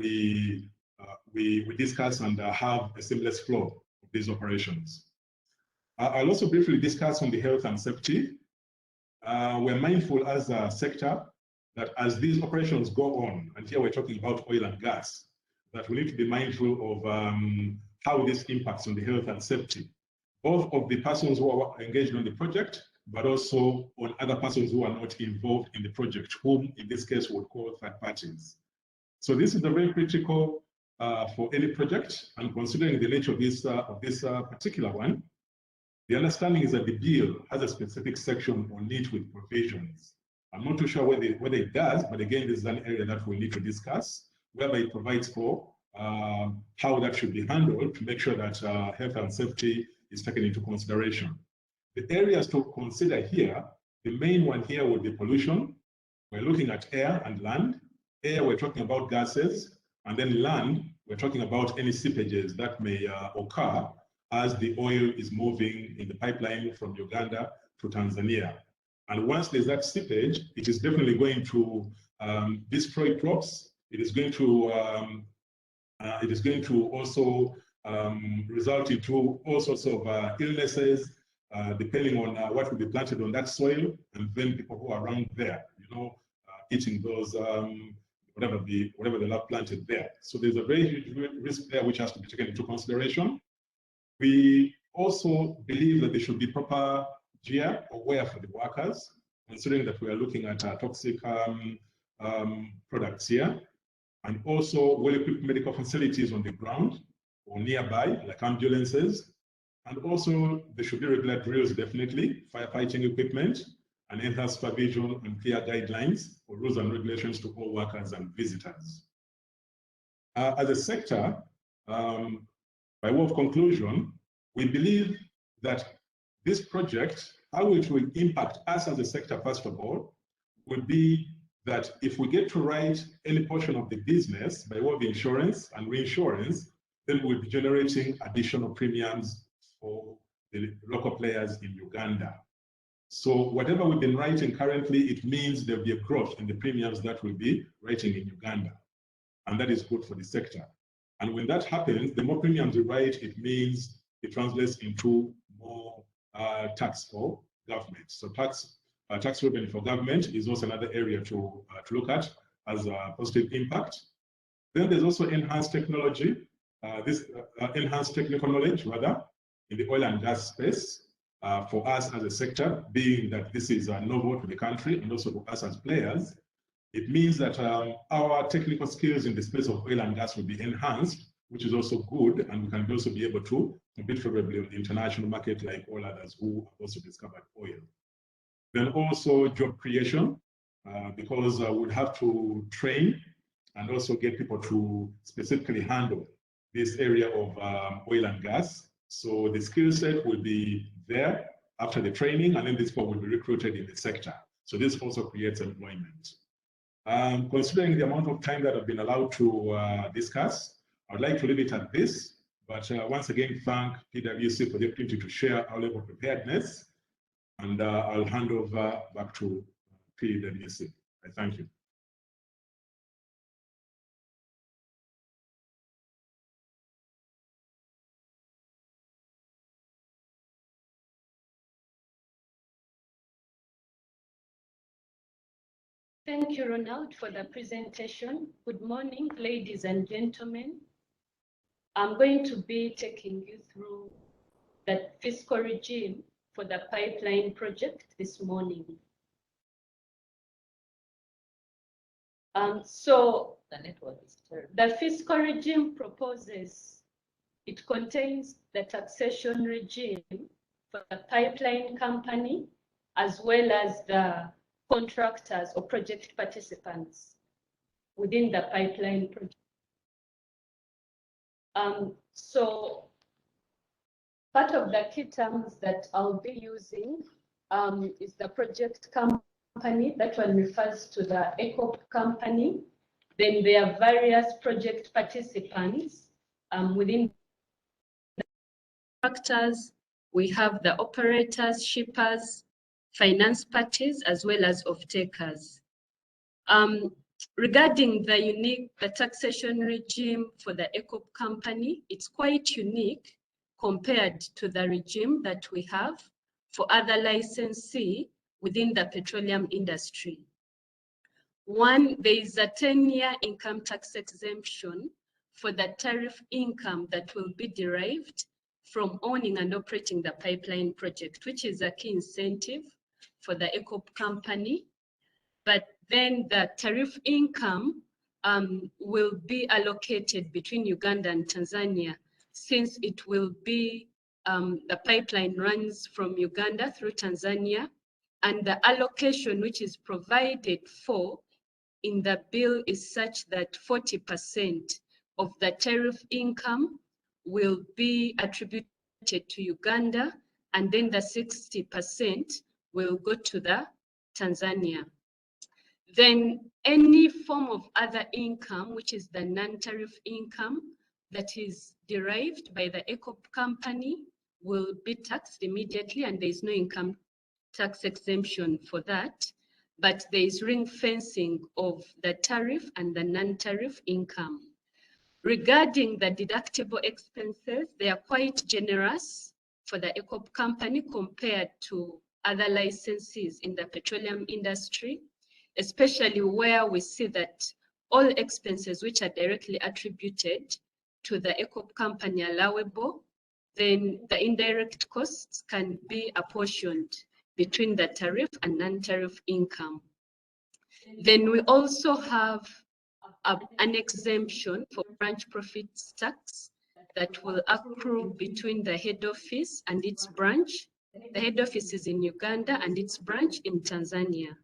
we discuss and have a seamless flow of these operations. I'll also briefly discuss on the health and safety. We're mindful as a sector that as these operations go on, and here we're talking about oil and gas, that we need to be mindful of how this impacts on the health and safety, both of the persons who are engaged on the project, but also on other persons who are not involved in the project, whom in this case would call third parties. So this is very critical for any project, and considering the nature of this particular one, the understanding is that the bill has a specific section on it with provisions. I'm not too sure whether it does, but again, this is an area that we need to discuss, whereby it provides for how that should be handled to make sure that health and safety is taken into consideration. The areas to consider here, the main one here would be pollution. We're looking at air and land. Air, we're talking about gases, and then land, we're talking about any seepages that may occur as the oil is moving in the pipeline from Uganda to Tanzania. And once there's that seepage, it is definitely going to destroy crops. It is going to also result into all sorts of illnesses, depending on what will be planted on that soil, and then people who are around there, eating those whatever they have planted there. So there's a very huge risk there which has to be taken into consideration. We also believe that there should be proper gear or wear for the workers, considering that we are looking at toxic products here, and also well-equipped medical facilities on the ground or nearby, like ambulances. And also there should be regular drills, definitely, firefighting equipment, and enhanced supervision and clear guidelines for rules and regulations to all workers and visitors. As a sector, by way of conclusion, we believe that this project, how it will impact us as a sector, first of all, would be that if we get to write any portion of the business by way of insurance and reinsurance, then we'll be generating additional premiums for the local players in Uganda. So whatever we've been writing currently, it means there'll be a growth in the premiums that we'll be writing in Uganda. And that is good for the sector. And when that happens, the more premiums we write, it means it translates into more tax for government. So tax revenue for government is also another area to look at as a positive impact. Then there's also enhanced technology, enhanced technical knowledge, rather, in the oil and gas space for us as a sector, being that this is novel to the country and also for us as players. It means that our technical skills in the space of oil and gas will be enhanced, which is also good, and we can also be able to compete favorably on the international market like all others who have also discovered oil. Then also job creation, because we'll have to train and also get people to specifically handle this area of oil and gas. So the skill set will be there after the training, and then these people will be recruited in the sector. So this also creates employment. Considering the amount of time that I've been allowed to discuss, I'd like to leave it at this, but once again, thank PwC for the opportunity to share our level of preparedness, and I'll hand over back to PwC. I thank you. Thank you, Ronald, for the presentation. Good morning, ladies and gentlemen. I'm going to be taking you through the fiscal regime for the pipeline project this morning. So The network is terrible. the fiscal regime proposes, it contains the taxation regime for the pipeline company, as well as the contractors or project participants within the pipeline project. So part of the key terms that I'll be using is the project company. That one refers to the EACOP company. Then there are various project participants within the contractors. We have the operators, shippers, finance parties, as well as off-takers. Regarding the taxation regime for the EACOP company, it's quite unique compared to the regime that we have for other licensee within the petroleum industry. One, there is a 10-year income tax exemption for the tariff income that will be derived from owning and operating the pipeline project, which is a key incentive for the EACOP company. But then the tariff income will be allocated between Uganda and Tanzania, since it will be, the pipeline runs from Uganda through Tanzania, and the allocation which is provided for in the bill is such that 40% of the tariff income will be attributed to Uganda, and then the 60% will go to the Tanzania. Then any form of other income, which is the non-tariff income that is derived by the EACOP company will be taxed immediately, and there is no income tax exemption for that, but there is ring fencing of the tariff and the non-tariff income. Regarding the deductible expenses, they are quite generous for the EACOP company compared to other licensees in the petroleum industry, especially where we see that all expenses which are directly attributed to the EACOP company allowable, then the indirect costs can be apportioned between the tariff and non-tariff income. Then we also have an exemption for branch profits tax that will accrue between the head office and its branch. The head office is in Uganda and its branch in Tanzania.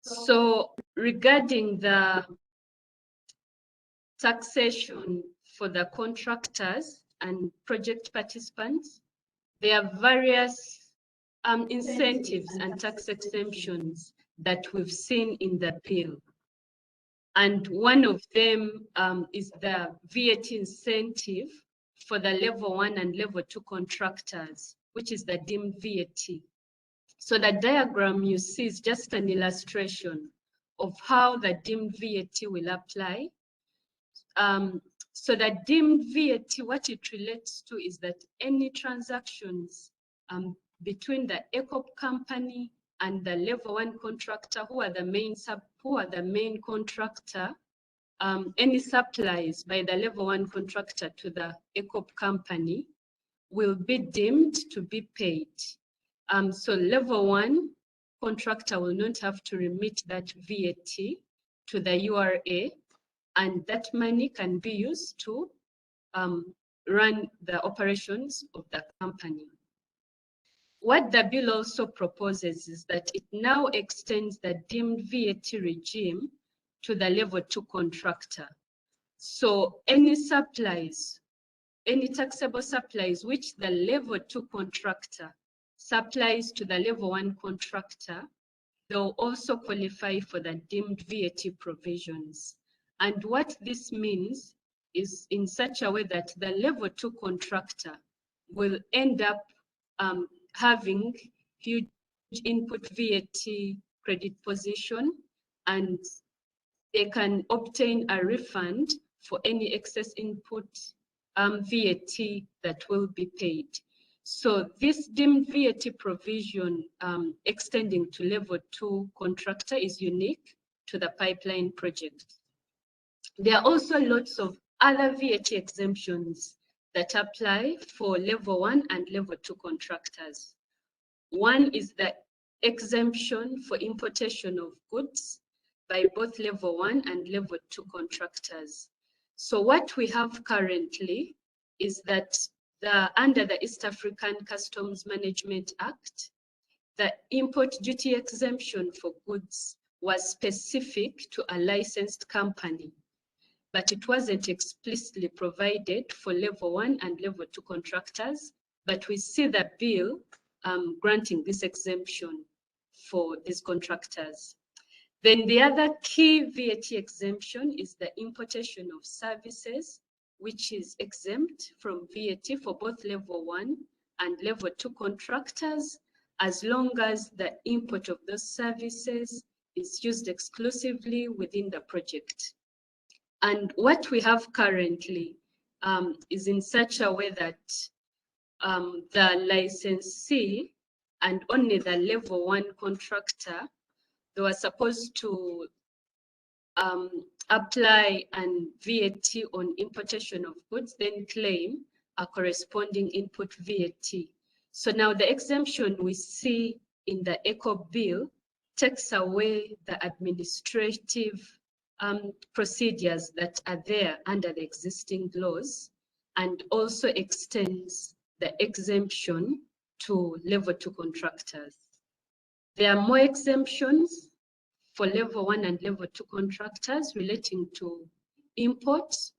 So regarding the taxation for the contractors and project participants, there are various incentives and tax exemptions that we've seen in the bill. And one of them is the VAT incentive for the level 1 and level 2 contractors, which is the deemed VAT. So the diagram you see is just an illustration of how the deemed VAT will apply. So the deemed VAT, what it relates to is that any transactions between the EACOP company and the level 1 contractor, who are the main contractor, any supplies by the level 1 contractor to the EACOP company will be deemed to be paid. So level 1 contractor will not have to remit that VAT to the URA, and that money can be used to run the operations of the company. What the bill also proposes is that it now extends the deemed VAT regime to the level 2 contractor. So any supplies, any taxable supplies which the level 2 contractor supplies to the level 1 contractor, they'll also qualify for the deemed VAT provisions. And what this means is in such a way that the level 2 contractor will end up having huge input VAT credit position, and they can obtain a refund for any excess input VAT that will be paid. So this deemed VAT provision extending to level 2 contractor is unique to the pipeline project. There are also lots of other VAT exemptions that apply for level 1 and level 2 contractors. One is the exemption for importation of goods by both level 1 and level 2 contractors. So what we have currently is that under the East African Customs Management Act, the import duty exemption for goods was specific to a licensed company, but it wasn't explicitly provided for level 1 and level 2 contractors. But we see the bill granting this exemption for these contractors. Then the other key VAT exemption is the importation of services, which is exempt from VAT for both level 1 and level 2 contractors, as long as the import of those services is used exclusively within the project. And what we have currently is in such a way that the licensee and only the level 1 contractor, they were supposed to apply an VAT on importation of goods, then claim a corresponding input VAT. So now the exemption we see in the EACOP bill takes away the administrative procedures that are there under the existing laws, and also extends the exemption to level 2 contractors. There are more exemptions for level 1 and level 2 contractors relating to imports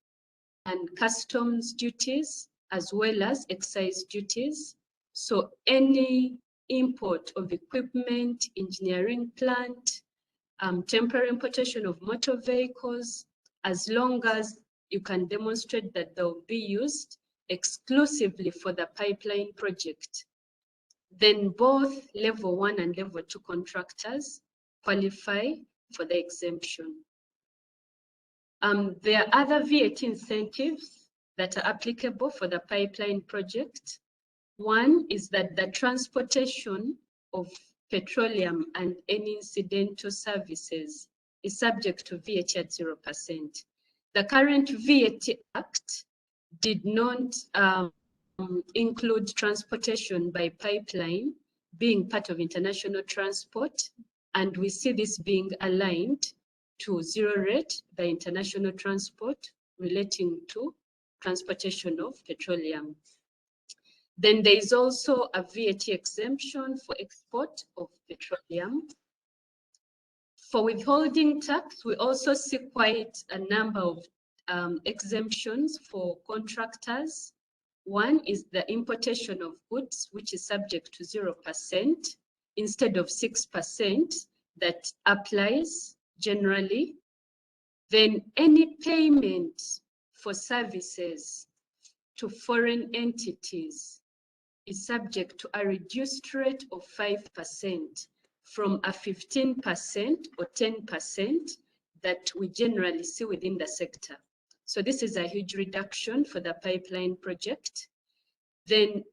and customs duties, as well as excise duties. So any import of equipment, engineering plant, temporary importation of motor vehicles, as long as you can demonstrate that they'll be used exclusively for the pipeline project. Then both level 1 and level 2 contractors qualify for the exemption. There are other VAT incentives that are applicable for the pipeline project. One is that the transportation of petroleum and any incidental services is subject to VAT at 0%. The current VAT Act did not include transportation by pipeline being part of international transport, and we see this being aligned to zero rate by international transport relating to transportation of petroleum. Then there is also a VAT exemption for export of petroleum. For withholding tax, we also see quite a number of exemptions for contractors. One is the importation of goods, which is subject to 0% instead of 6% that applies generally. Then any payment for services to foreign entities is subject to a reduced rate of 5% from a 15% or 10% that we generally see within the sector. So this is a huge reduction for the pipeline project. Then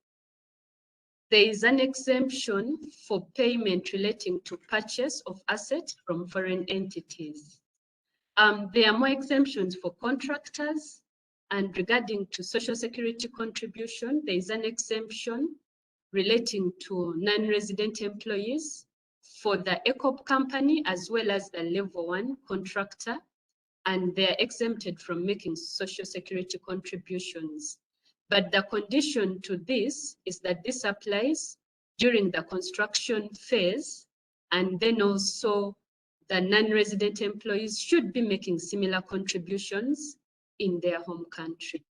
there is an exemption for payment relating to purchase of assets from foreign entities. There are more exemptions for contractors, and regarding to social security contribution, there is an exemption relating to non-resident employees for the EACOP company as well as the level 1 contractor, and they are exempted from making social security contributions. But the condition to this is that this applies during the construction phase, and then also the non-resident employees should be making similar contributions in their home country.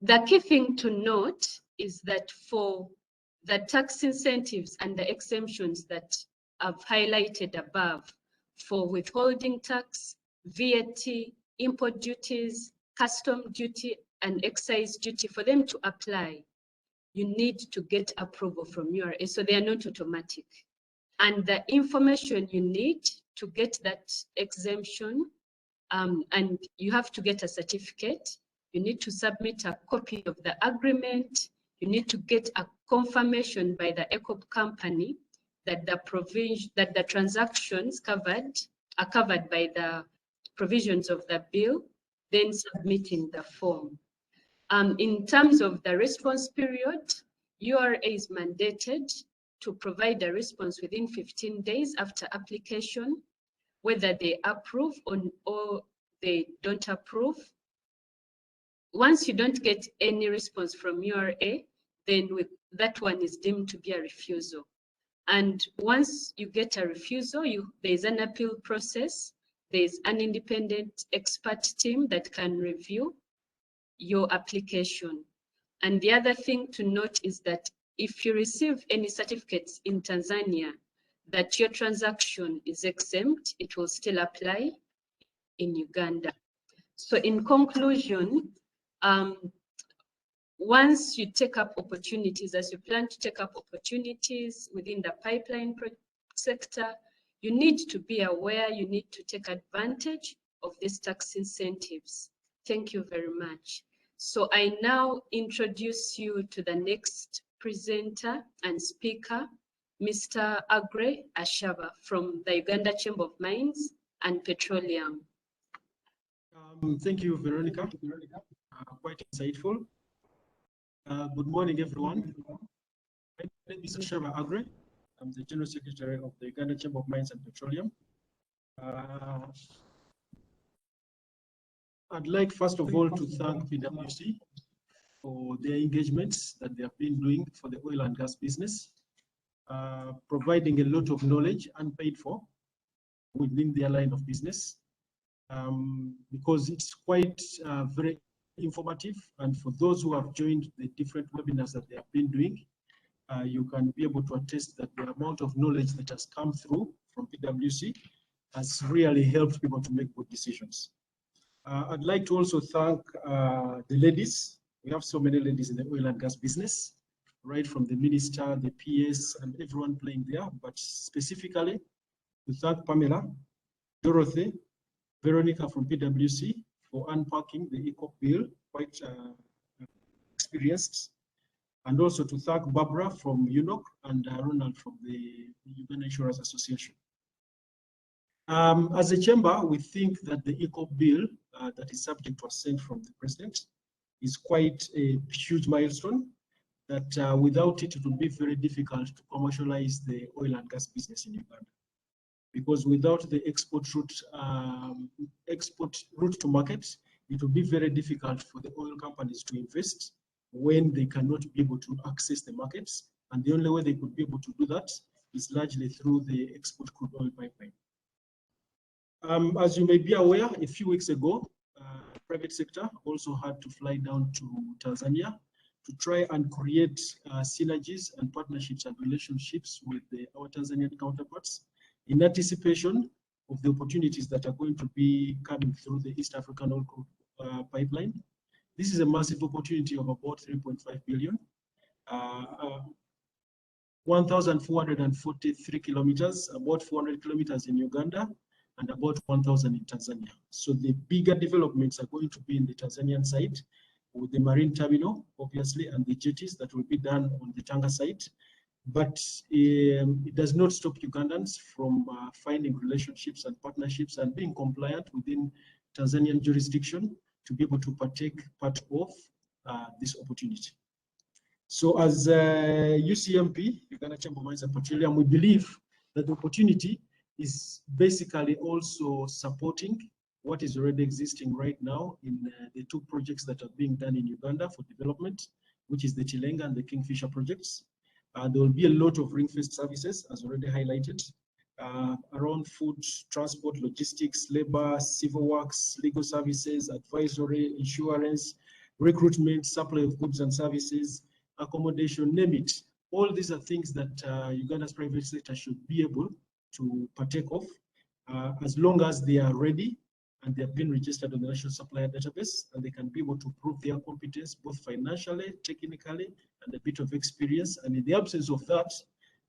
The key thing to note is that for the tax incentives and the exemptions that I've highlighted above, for withholding tax, VAT, import duties, custom duty, and excise duty, for them to apply, you need to get approval from URA, so they are not automatic. And the information you need to get that exemption, and you have to get a certificate, you need to submit a copy of the agreement, you need to get a confirmation by the EACOP company that the transactions are covered by the provisions of the bill, then submitting the form. In terms of the response period, URA is mandated to provide a response within 15 days after application, whether they approve or they don't approve. Once you don't get any response from URA, then that one is deemed to be a refusal. And once you get a refusal, there's an appeal process. There's an independent expert team that can review your application. And the other thing to note is that if you receive any certificates in Tanzania that your transaction is exempt, it will still apply in Uganda. So in conclusion, once you take up opportunities, as you plan to take up opportunities within the pipeline sector, you need to be aware, you need to take advantage of these tax incentives. Thank you very much. So I now introduce you to the next presenter and speaker, Mr. Agre Ashaba from the Uganda Chamber of Mines and Petroleum. Thank you, Veronica. Quite insightful. Good morning, everyone. My name is Ashaba Agre. I'm the General Secretary of the Uganda Chamber of Mines and Petroleum. I'd like, first of all, to thank PwC for their engagements that they have been doing for the oil and gas business, providing a lot of knowledge unpaid for within their line of business, because it's quite very informative. And for those who have joined the different webinars that they have been doing, you can be able to attest that the amount of knowledge that has come through from PwC has really helped people to make good decisions. I'd like to also thank the ladies. We have so many ladies in the oil and gas business, right from the minister, the PS, and everyone playing there, but specifically to thank Pamela, Dorothy, Veronica from PwC for unpacking the EACOP bill, quite experienced, and also to thank Barbara from UNOC and Ronald from the Uganda Insurance Association. As a chamber, we think that the EACOP bill that is subject to assent from the president is quite a huge milestone that without it, it would be very difficult to commercialize the oil and gas business in Uganda. Because without the export route to market, it will be very difficult for the oil companies to invest when they cannot be able to access the markets. And the only way they could be able to do that is largely through the export crude oil pipeline. As you may be aware, a few weeks ago, private sector also had to fly down to Tanzania to try and create synergies and partnerships and relationships with our Tanzanian counterparts in anticipation of the opportunities that are going to be coming through the East African oil pipeline. This is a massive opportunity of about 3.5 billion, 1,443 kilometers, about 400 kilometers in Uganda, and about 1,000 in Tanzania. So the bigger developments are going to be in the Tanzanian side, with the marine terminal, obviously, and the jetties that will be done on the Tanga side. But it does not stop Ugandans from finding relationships and partnerships and being compliant within Tanzanian jurisdiction to be able to partake part of this opportunity. So as UCMP, Uganda Chamber of Mines and Petroleum, we believe that the opportunity is basically also supporting what is already existing right now in the two projects that are being done in Uganda for development, which is the Chilenga and the Kingfisher projects. There will be a lot of ring-fenced services, as already highlighted, around food, transport, logistics, labor, civil works, legal services, advisory, insurance, recruitment, supply of goods and services, accommodation, name it. All these are things that Uganda's private sector should be able to partake of, as long as they are ready and they have been registered on the National Supplier Database, and they can be able to prove their competence both financially, technically, and a bit of experience. And in the absence of that,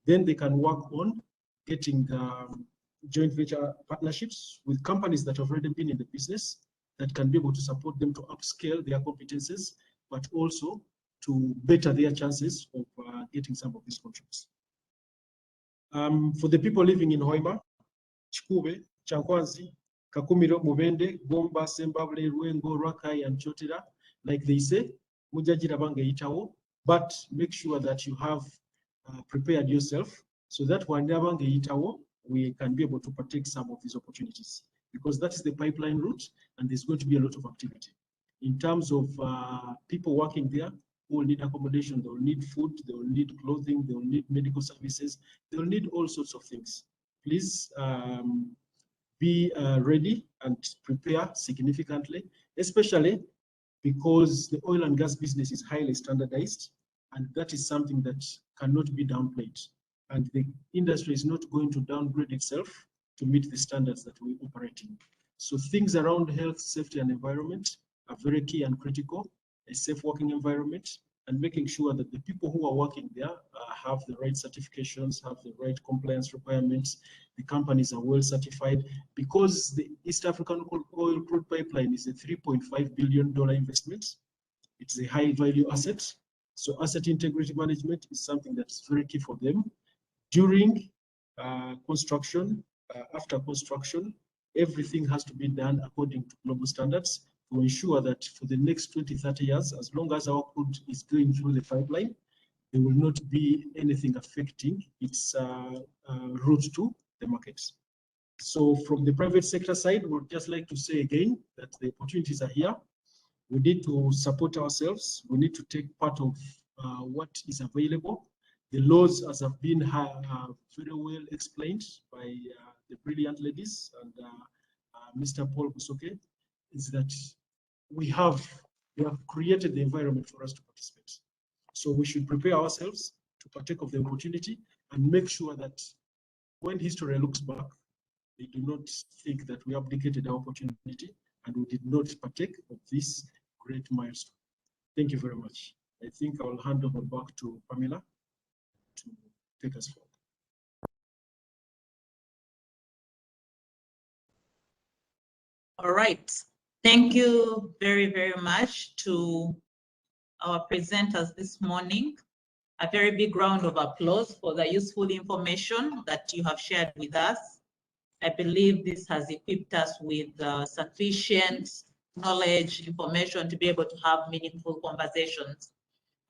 then they can work on getting joint venture partnerships with companies that have already been in the business that can be able to support them to upscale their competences, but also to better their chances of getting some of these contracts. For the people living in Hoima, Chikube, Chankwanzi, Kakumiro, Mubende, Gomba, Sembabule, Ruengo, Rakai, and Chotira, like they say, Mujajira Bange Itawo, but make sure that you have prepared yourself so that when Bange Itawo, we can be able to partake some of these opportunities, because that is the pipeline route, and there's going to be a lot of activity. In terms of people working there, who will need accommodation, they will need food, they will need clothing, they will need medical services, they will need all sorts of things. Please be ready and prepare significantly, especially because the oil and gas business is highly standardized, and that is something that cannot be downplayed. And the industry is not going to downgrade itself to meet the standards that we operate in. So things around health, safety, and environment are very key and critical. A safe working environment, and making sure that the people who are working there have the right certifications, have the right compliance requirements, the companies are well certified, because the East African oil crude pipeline is a $3.5 billion investment. It's a high value asset. So asset integrity management is something that's very key for them. During construction, after construction, everything has to be done according to global standards, to ensure that for the next 20, 30 years, as long as our crude is going through the pipeline, there will not be anything affecting its route to the markets. So from the private sector side, we would just like to say again that the opportunities are here. We need to support ourselves. We need to take part of what is available. The laws, as have been very well explained by the brilliant ladies and Mr. Paul Busoke, is that we have created the environment for us to participate. So we should prepare ourselves to partake of the opportunity and make sure that when history looks back, they do not think that we abdicated our opportunity and we did not partake of this great milestone. Thank you very much. I think I will hand over back to Pamela to take us forward. All right. Thank you very, very much to our presenters this morning. A very big round of applause for the useful information that you have shared with us. I believe this has equipped us with sufficient knowledge, information to be able to have meaningful conversations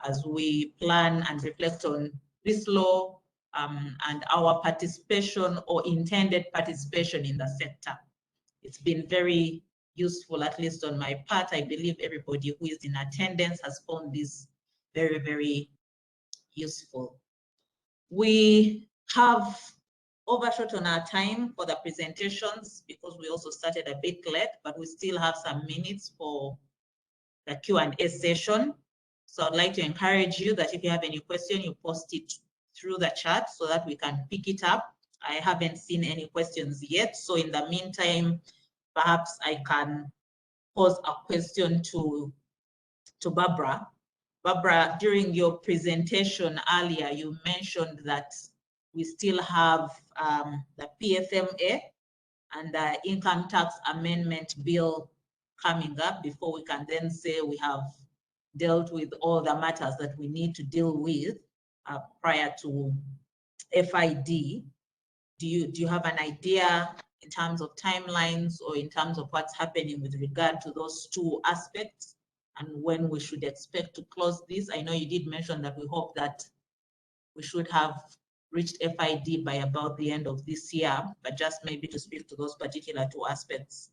as we plan and reflect on this law and our participation or intended participation in the sector. It's been very useful, at least on my part. I believe everybody who is in attendance has found this very, very useful. We have overshot on our time for the presentations because we also started a bit late, but we still have some minutes for the Q&A session. So I'd like to encourage you that if you have any question, you post it through the chat so that we can pick it up. I haven't seen any questions yet. So in the meantime, perhaps I can pose a question to Barbara. Barbara, during your presentation earlier, you mentioned that we still have the PFMA and the Income Tax Amendment Bill coming up before we can then say we have dealt with all the matters that we need to deal with prior to FID. Do you have an idea in terms of timelines or in terms of what's happening with regard to those two aspects and when we should expect to close this? I know you did mention that we hope that we should have reached FID by about the end of this year, but just maybe to speak to those particular two aspects.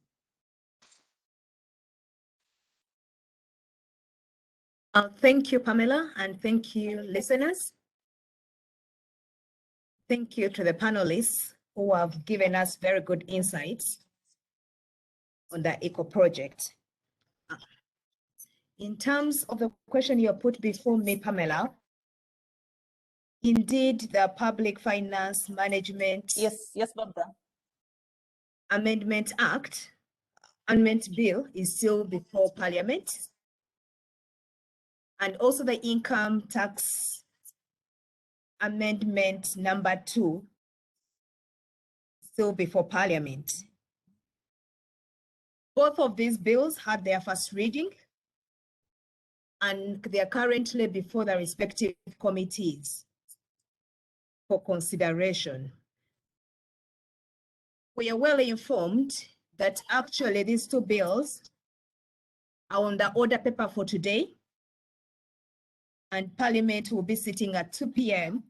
Thank you, Pamela, and thank you, listeners. Thank you to the panelists who have given us very good insights on the EACOP project. In terms of the question you put before me, Pamela, indeed, the Public Finance Management Yes, Barbara. Amendment Act, Amendment Bill is still before Parliament. And also the Income Tax Amendment number 2, still before Parliament. Both of these bills had their first reading and they are currently before the respective committees for consideration. We are well informed that actually these two bills are on the order paper for today, and Parliament will be sitting at 2 p.m.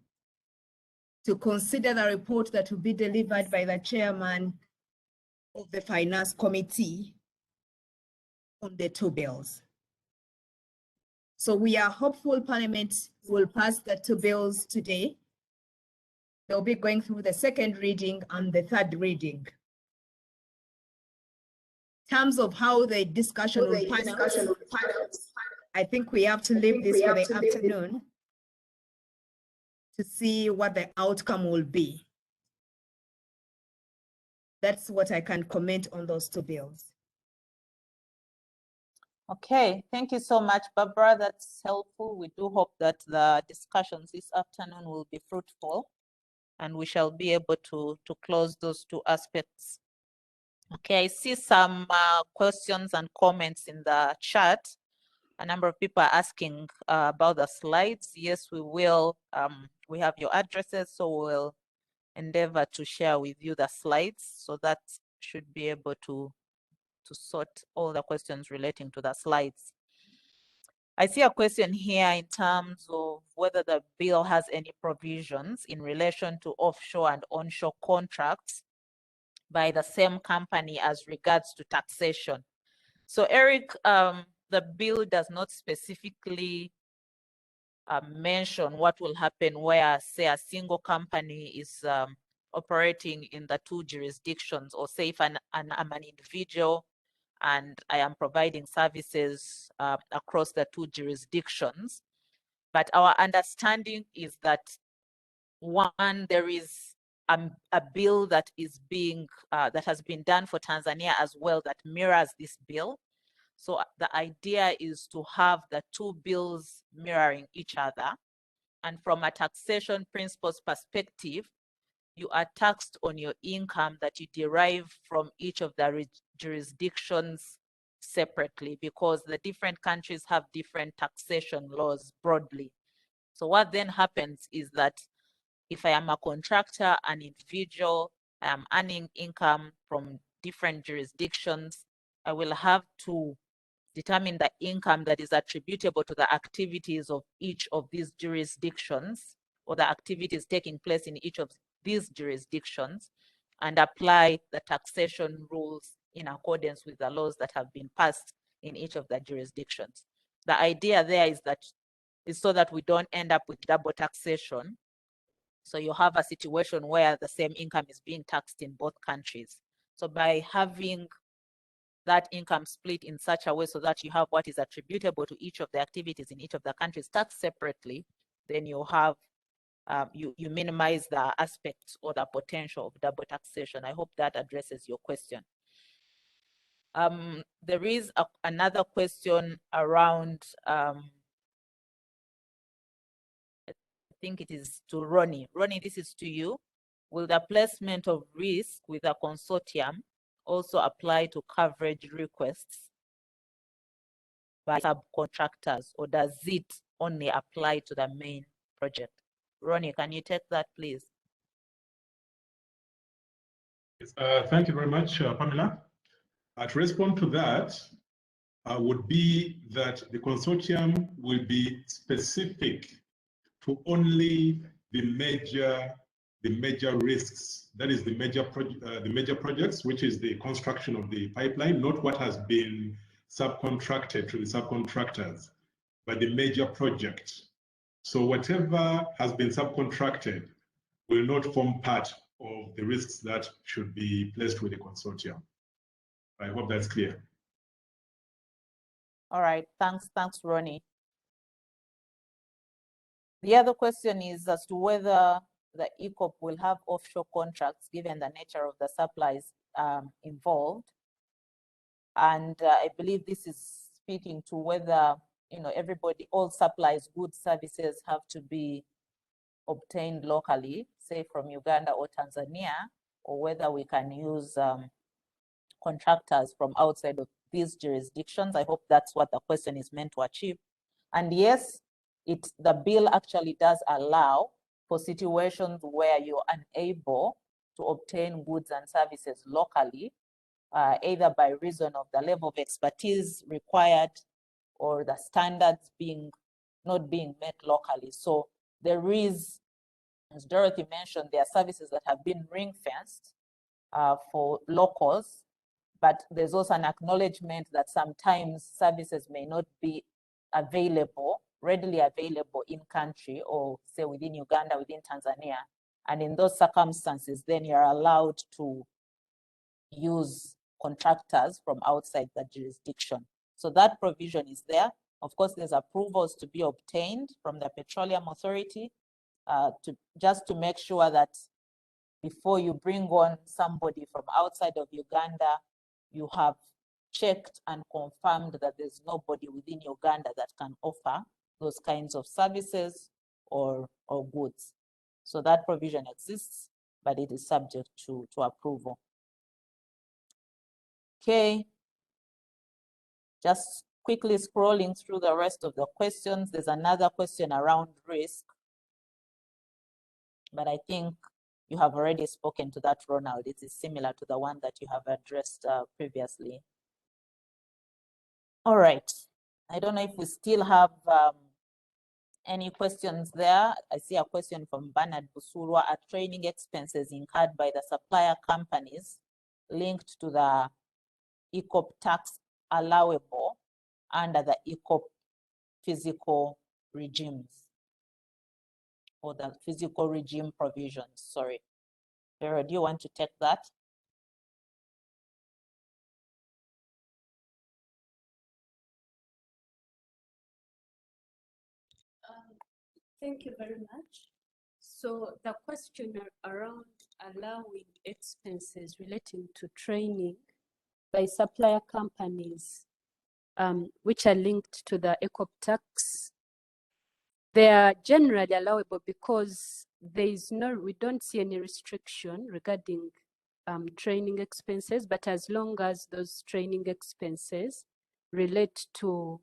to consider the report that will be delivered by the chairman of the Finance Committee on the two bills. So we are hopeful Parliament will pass the two bills today. They'll be going through the second reading and the third reading. In terms of how the discussion will pan out, I think we have to leave this for the afternoon to see what the outcome will be. That's what I can comment on those two bills. Okay, thank you so much, Barbara. That's helpful. We do hope that the discussions this afternoon will be fruitful and we shall be able to close those two aspects. Okay, I see some questions and comments in the chat. A number of people are asking about the slides. Yes, we will. We have your addresses, so we'll endeavor to share with you the slides. So that should be able to sort all the questions relating to the slides. I see a question here in terms of whether the bill has any provisions in relation to offshore and onshore contracts by the same company as regards to taxation. So Eric, the bill does not specifically mention what will happen where, say, a single company is operating in the two jurisdictions, or say if I'm an individual and I am providing services across the two jurisdictions. But our understanding is that, one, there is a bill that is being that has been done for Tanzania as well that mirrors this bill. So the idea is to have the two bills mirroring each other. And from a taxation principles perspective, you are taxed on your income that you derive from each of the jurisdictions separately, because the different countries have different taxation laws broadly. So what then happens is that if I am a contractor, an individual, I am earning income from different jurisdictions, I will have to determine the income that is attributable to the activities of each of these jurisdictions, or the activities taking place in each of these jurisdictions, and apply the taxation rules in accordance with the laws that have been passed in each of the jurisdictions. The idea there is so that we don't end up with double taxation. So you have a situation where the same income is being taxed in both countries. So by having that income split in such a way so that you have what is attributable to each of the activities in each of the countries taxed separately, then you have you minimize the aspects or the potential of double taxation. I hope that addresses your question. There is another question around, I think it is to Ronnie. Ronnie, this is to you. Will the placement of risk with a consortium also apply to coverage requests by subcontractors, or does it only apply to the main project? Ronnie, can you take that, please? Yes, thank you very much, Pamela. To respond to that would be that the consortium will be specific to only the major risks. That is the major projects, which is the construction of the pipeline, not what has been subcontracted to the subcontractors, but the major project. So whatever has been subcontracted will not form part of the risks that should be placed with the consortium. I hope that's clear. All right, thanks, Ronnie. The other question is as to whether the EACOP will have offshore contracts given the nature of the supplies involved. And I believe this is speaking to whether, all supplies, goods, services have to be obtained locally, say from Uganda or Tanzania, or whether we can use contractors from outside of these jurisdictions. I hope that's what the question is meant to achieve. And yes, the bill actually does allow for situations where you're unable to obtain goods and services locally, either by reason of the level of expertise required or the standards not being met locally. So there is, as Dorothy mentioned, there are services that have been ring-fenced for locals, but there's also an acknowledgement that sometimes services may not be readily available in country, or say within Uganda, within Tanzania. And in those circumstances, then you're allowed to use contractors from outside the jurisdiction. So that provision is there. Of course, there's approvals to be obtained from the Petroleum Authority just to make sure that before you bring on somebody from outside of Uganda, you have checked and confirmed that there's nobody within Uganda that can offer those kinds of services or goods. So that provision exists, but it is subject to approval. Okay, just quickly scrolling through the rest of the questions. There's another question around risk, but I think you have already spoken to that, Ronald. It is similar to the one that you have addressed previously. All right, I don't know if we still have any questions there. I see a question from Bernard Busurwa. Are training expenses incurred by the supplier companies linked to the EACOP tax allowable under the EACOP physical regimes, or the physical regime provisions? Sorry. Vera, do you want to take that? Thank you very much. So the question around allowing expenses relating to training by supplier companies, which are linked to the EACOP tax. They are generally allowable because we don't see any restriction regarding training expenses, but as long as those training expenses relate to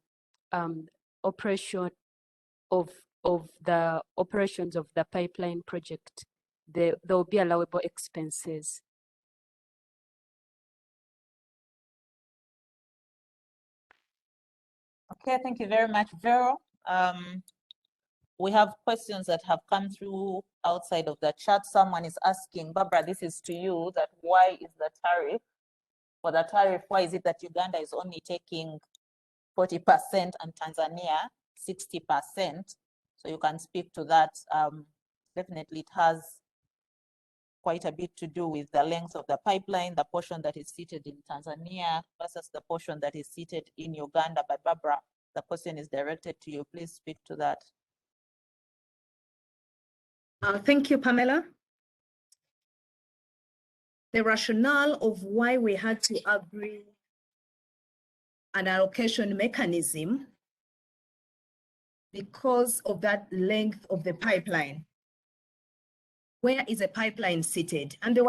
operation of the operations of the pipeline project, there will be allowable expenses. Okay, thank you very much, Vero. We have questions that have come through outside of the chat. Someone is asking, Barbara, this is to you, that why is the tariff, for the tariff, why is it that Uganda is only taking 40% and Tanzania 60%? So you can speak to that. Definitely it has quite a bit to do with the length of the pipeline, the portion that is seated in Tanzania versus the portion that is seated in Uganda. But Barbara, the question is directed to you. Please speak to that. Thank you, Pamela. The rationale of why we had to agree an allocation mechanism because of that length of the pipeline. Where is a pipeline seated? And there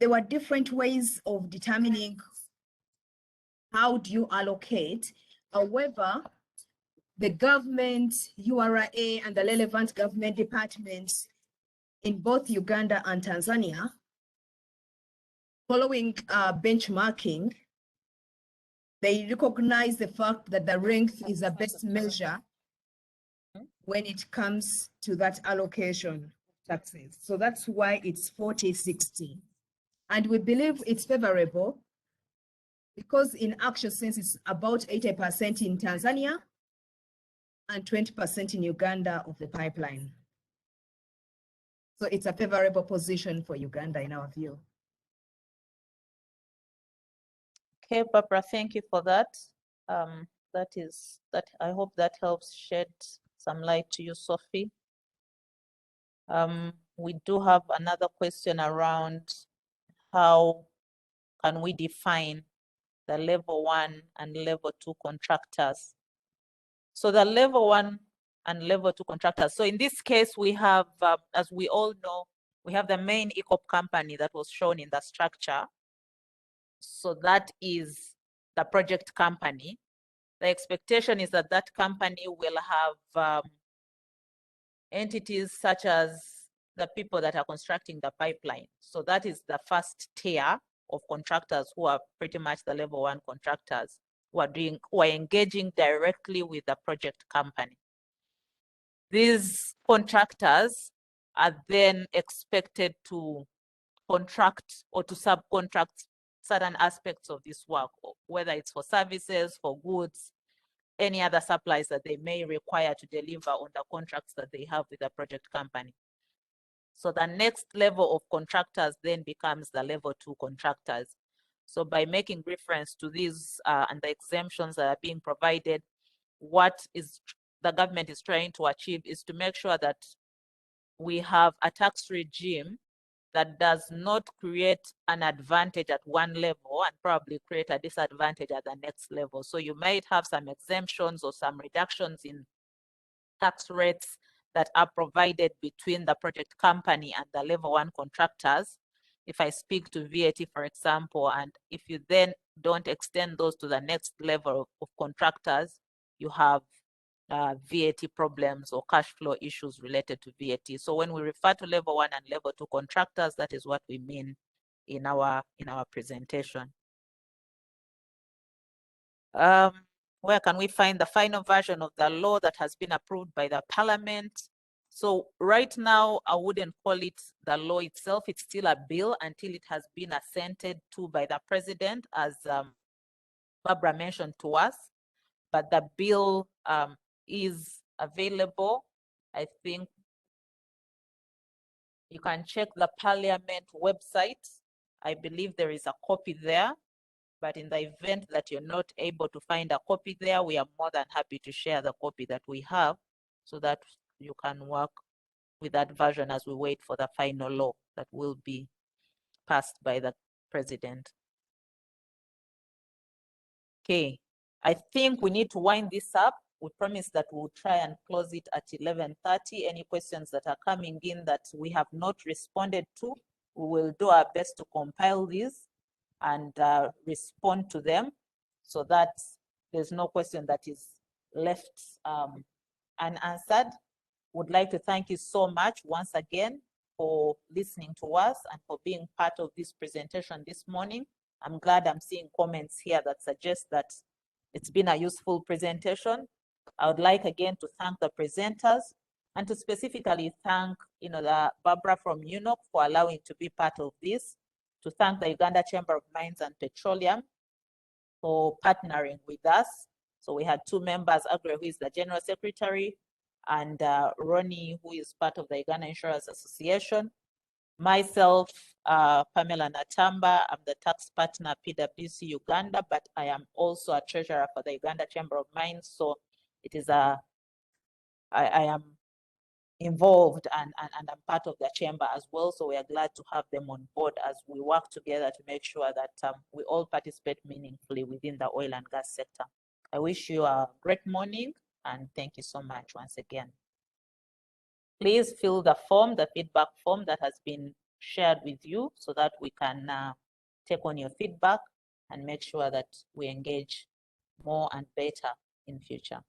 were different ways of determining how do you allocate. However, the government, URA, and the relevant government departments in both Uganda and Tanzania, following benchmarking, they recognize the fact that the length is the best measure when it comes to that allocation taxes. So that's why it's 40-60. And we believe it's favorable because in actual sense, it's about 80% in Tanzania and 20% in Uganda of the pipeline. So it's a favorable position for Uganda in our view. Okay, Barbara, thank you for that. I hope that helps shed some light to you, Sophie. We do have another question around how can we define the level 1 and level 2 contractors. So the level 1 and level 2 contractors. So in this case, we have, as we all know, we have the main EACOP company that was shown in the structure. So that is the project company. The expectation is that that company will have entities such as the people that are constructing the pipeline. So that is the first tier of contractors who are pretty much the level 1 contractors who are engaging directly with the project company. These contractors are then expected to contract or to subcontract certain aspects of this work, whether it's for services, for goods, any other supplies that they may require to deliver on the contracts that they have with the project company. So the next level of contractors then becomes the level 2 contractors. So by making reference to these and the exemptions that are being provided, what is the government is trying to achieve is to make sure that we have a tax regime that does not create an advantage at one level and probably create a disadvantage at the next level. So you might have some exemptions or some reductions in tax rates that are provided between the project company and the level 1 contractors. If I speak to VAT, for example, and if you then don't extend those to the next level of contractors, you have VAT problems or cash flow issues related to VAT. So when we refer to level 1 and level 2 contractors, that is what we mean in our presentation. Where can we find the final version of the law that has been approved by the Parliament? So right now, I wouldn't call it the law itself. It's still a bill until it has been assented to by the President, as Barbara mentioned to us. But the bill is available. I think you can check the Parliament website. I believe there is a copy there. But in the event that you're not able to find a copy there, we are more than happy to share the copy that we have so that you can work with that version as we wait for the final law that will be passed by the president. Okay, I think we need to wind this up. We promise that we'll try and close it at 11:30. Any questions that are coming in that we have not responded to, we will do our best to compile these and respond to them so that there's no question that is left unanswered. Would like to thank you so much once again for listening to us and for being part of this presentation this morning. I'm glad I'm seeing comments here that suggest that it's been a useful presentation. I would like again to thank the presenters and to specifically thank the Barbara from UNOC for allowing to be part of this, to thank the Uganda Chamber of Mines and Petroleum for partnering with us. So we had two members, Agre, who is the General Secretary, and Ronnie, who is part of the Uganda Insurance Association. Myself, Pamela Natamba, I'm the tax partner at PwC Uganda, but I am also a treasurer for the Uganda Chamber of Mines. So it is I am involved and I'm part of the chamber as well. So we are glad to have them on board as we work together to make sure that we all participate meaningfully within the oil and gas sector. I wish you a great morning and thank you so much once again. Please fill the form, the feedback form that has been shared with you so that we can take on your feedback and make sure that we engage more and better in future.